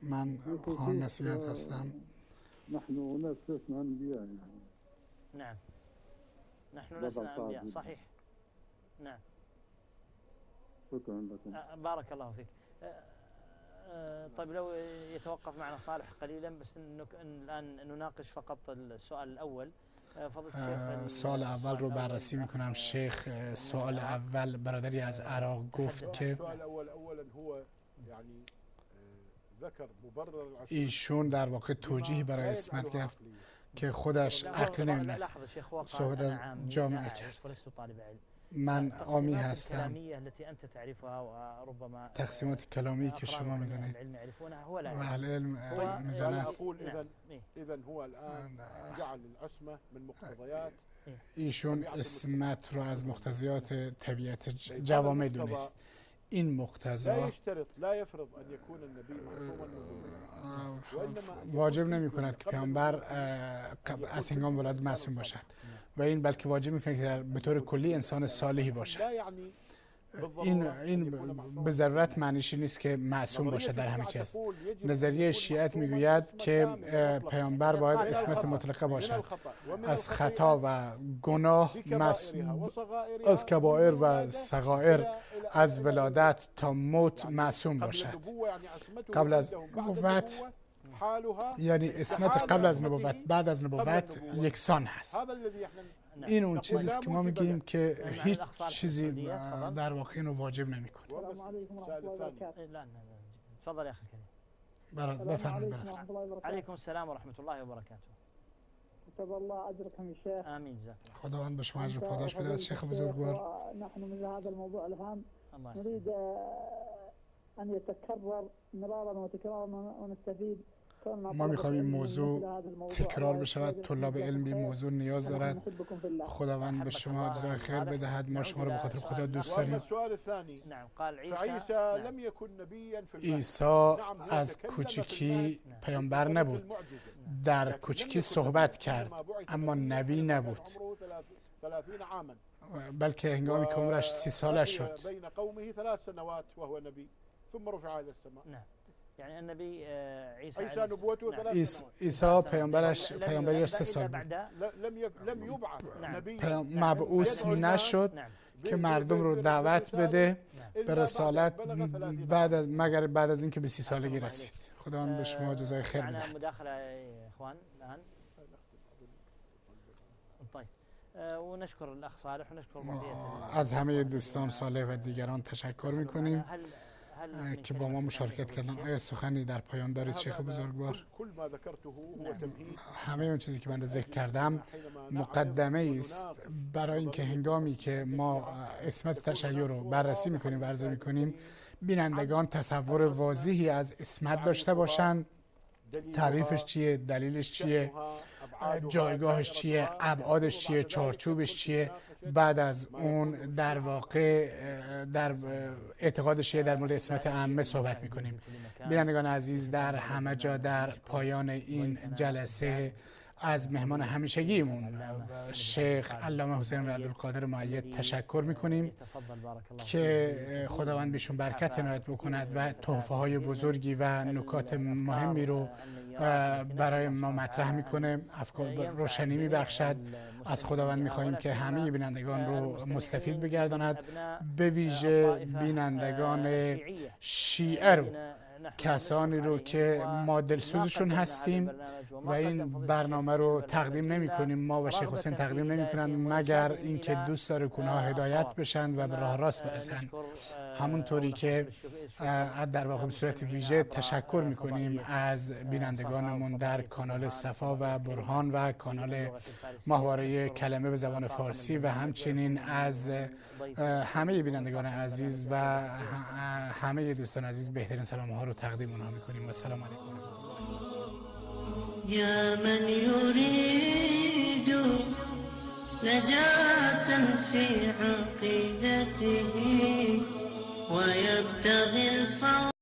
من خواهان نصیحت هستم. نحن ناس لسنا أنبياء يعني. نعم. نحن لسنا أنبياء صحيح. نعم. شكرا لكم. بارك الله فيك. طيب لو يتوقف معنا صالح قليلا بس الآن نناقش فقط السؤال الأول. سوال اول رو بررسی میکنم شیخ. سوال اول برادری از عراق گفت که ایشون در واقع توجیهی برای اسمت گفت که خودش عقل نمیدونست. صحبت از جامعه کرد. من عامی هستم. تقسیمات کلامی که شما میدونید و اهل علم میدونند. ایشون اسمت رو از مقتضیات طبیعت جوامع دونست. این مقتضا واجب نمی کند که پیامبر از هنگام ولادت معصوم باشد و این بلکه واجب می کند که به طور کلی انسان صالحی باشد. این به ضرورت معنیش نیست که معصوم باشد در همه چیز. نظریه شیعت میگوید که پیامبر باید اسمت مطلقه باشد، از خطا و گناه، از کبائر و صغائر، از ولادت تا موت معصوم باشد. قبل از نبوت یعنی اسمت قبل از نبوت بعد از نبوت یکسان هست. این اون چیزی است که ما میگیم که هیچ چیزی در واقع اینو واجب نمیکنه. السلام علیکم و رحمت الله و برکاته. تفضل يا اخي الكريم. بفرمایید. علیکم السلام و رحمت الله و برکاته. كتب الله اجركم يا شيخ. امين جزاك الله. خداوند به شما اجر پاداش بده شیخ بزرگوار. نحن من هذا الموضوع الهام نريد ان يتكرر مرارا وتكرارا ونستفيد ما میخوایم این موضوع تکرار بشود. طلاب علم به موضوع نیاز دارد. خداوند به شما جزای خیر بدهد. ما شما رو به خاطر خدا دوست داریم. عیسی از کوچکی پیامبر نبود، در کوچکی صحبت کرد اما نبی نبود، بلکه هنگامی که عمرش 30 ساله شد. یعنی النبی عیسی پیامبریش 3 سال بود. مبعوث نشد که مردم رو دعوت بده به رسالت مگر بعد از اینکه به 30 سالگی رسید. خداوند به شما جزای خیر بدهد. ونشكر الأخ صالح ونشكر از همه دوستان صالح و دیگران تشکر میکنیم که با ما مشارکت کردن. آیا سخنی در پایان دارید شیخ بزرگوار؟ همه اون چیزی که من ذکر کردم مقدمه است برای اینکه هنگامی که ما عصمت تشیع رو بررسی میکنیم و عرضه میکنیم بینندگان تصور واضحی از عصمت داشته باشند. تعریفش چیه، دلیلش چیه، جایگاهش چیه، ابعادش چیه، چارچوبش چیه. بعد از اون در واقع در اعتقادش چیه در مورد عصمت عامه صحبت میکنیم. بینندگان عزیز، در همه جا در پایان این جلسه از مهمان همیشگیمون شیخ علامه حسین عبدالقادر مؤید تشکر میکنیم که خداوند بهشون برکت عنایت بکند و تحفه های بزرگی و نکات مهمی رو برای ما مطرح میکنه، افکار روشنی میبخشد. از خداوند میخواهیم که همه بینندگان رو مستفید بگرداند، به ویژه بینندگان شیعه رو، کسانی رو که ما دلسوزشون هستیم و این برنامه رو تقدیم نمی کنیم، ما و شیخ حسین تقدیم نمی کنند مگر اینکه دوست داره که اونها هدایت بشن و به راه راست برسن. همونطوری که در واقع به صورت ویژه تشکر میکنیم از بینندگانمون در کانال صفا و برهان و کانال ماهواره کلمه به زبان فارسی و همچنین از همه بینندگان عزیز و همه دوستان عزیز بهترین سلام ها رو تقدیم اونها میکنیم. و السلام علیکم. یا من یرید نجاة في عقیدته ويبتغي الفوز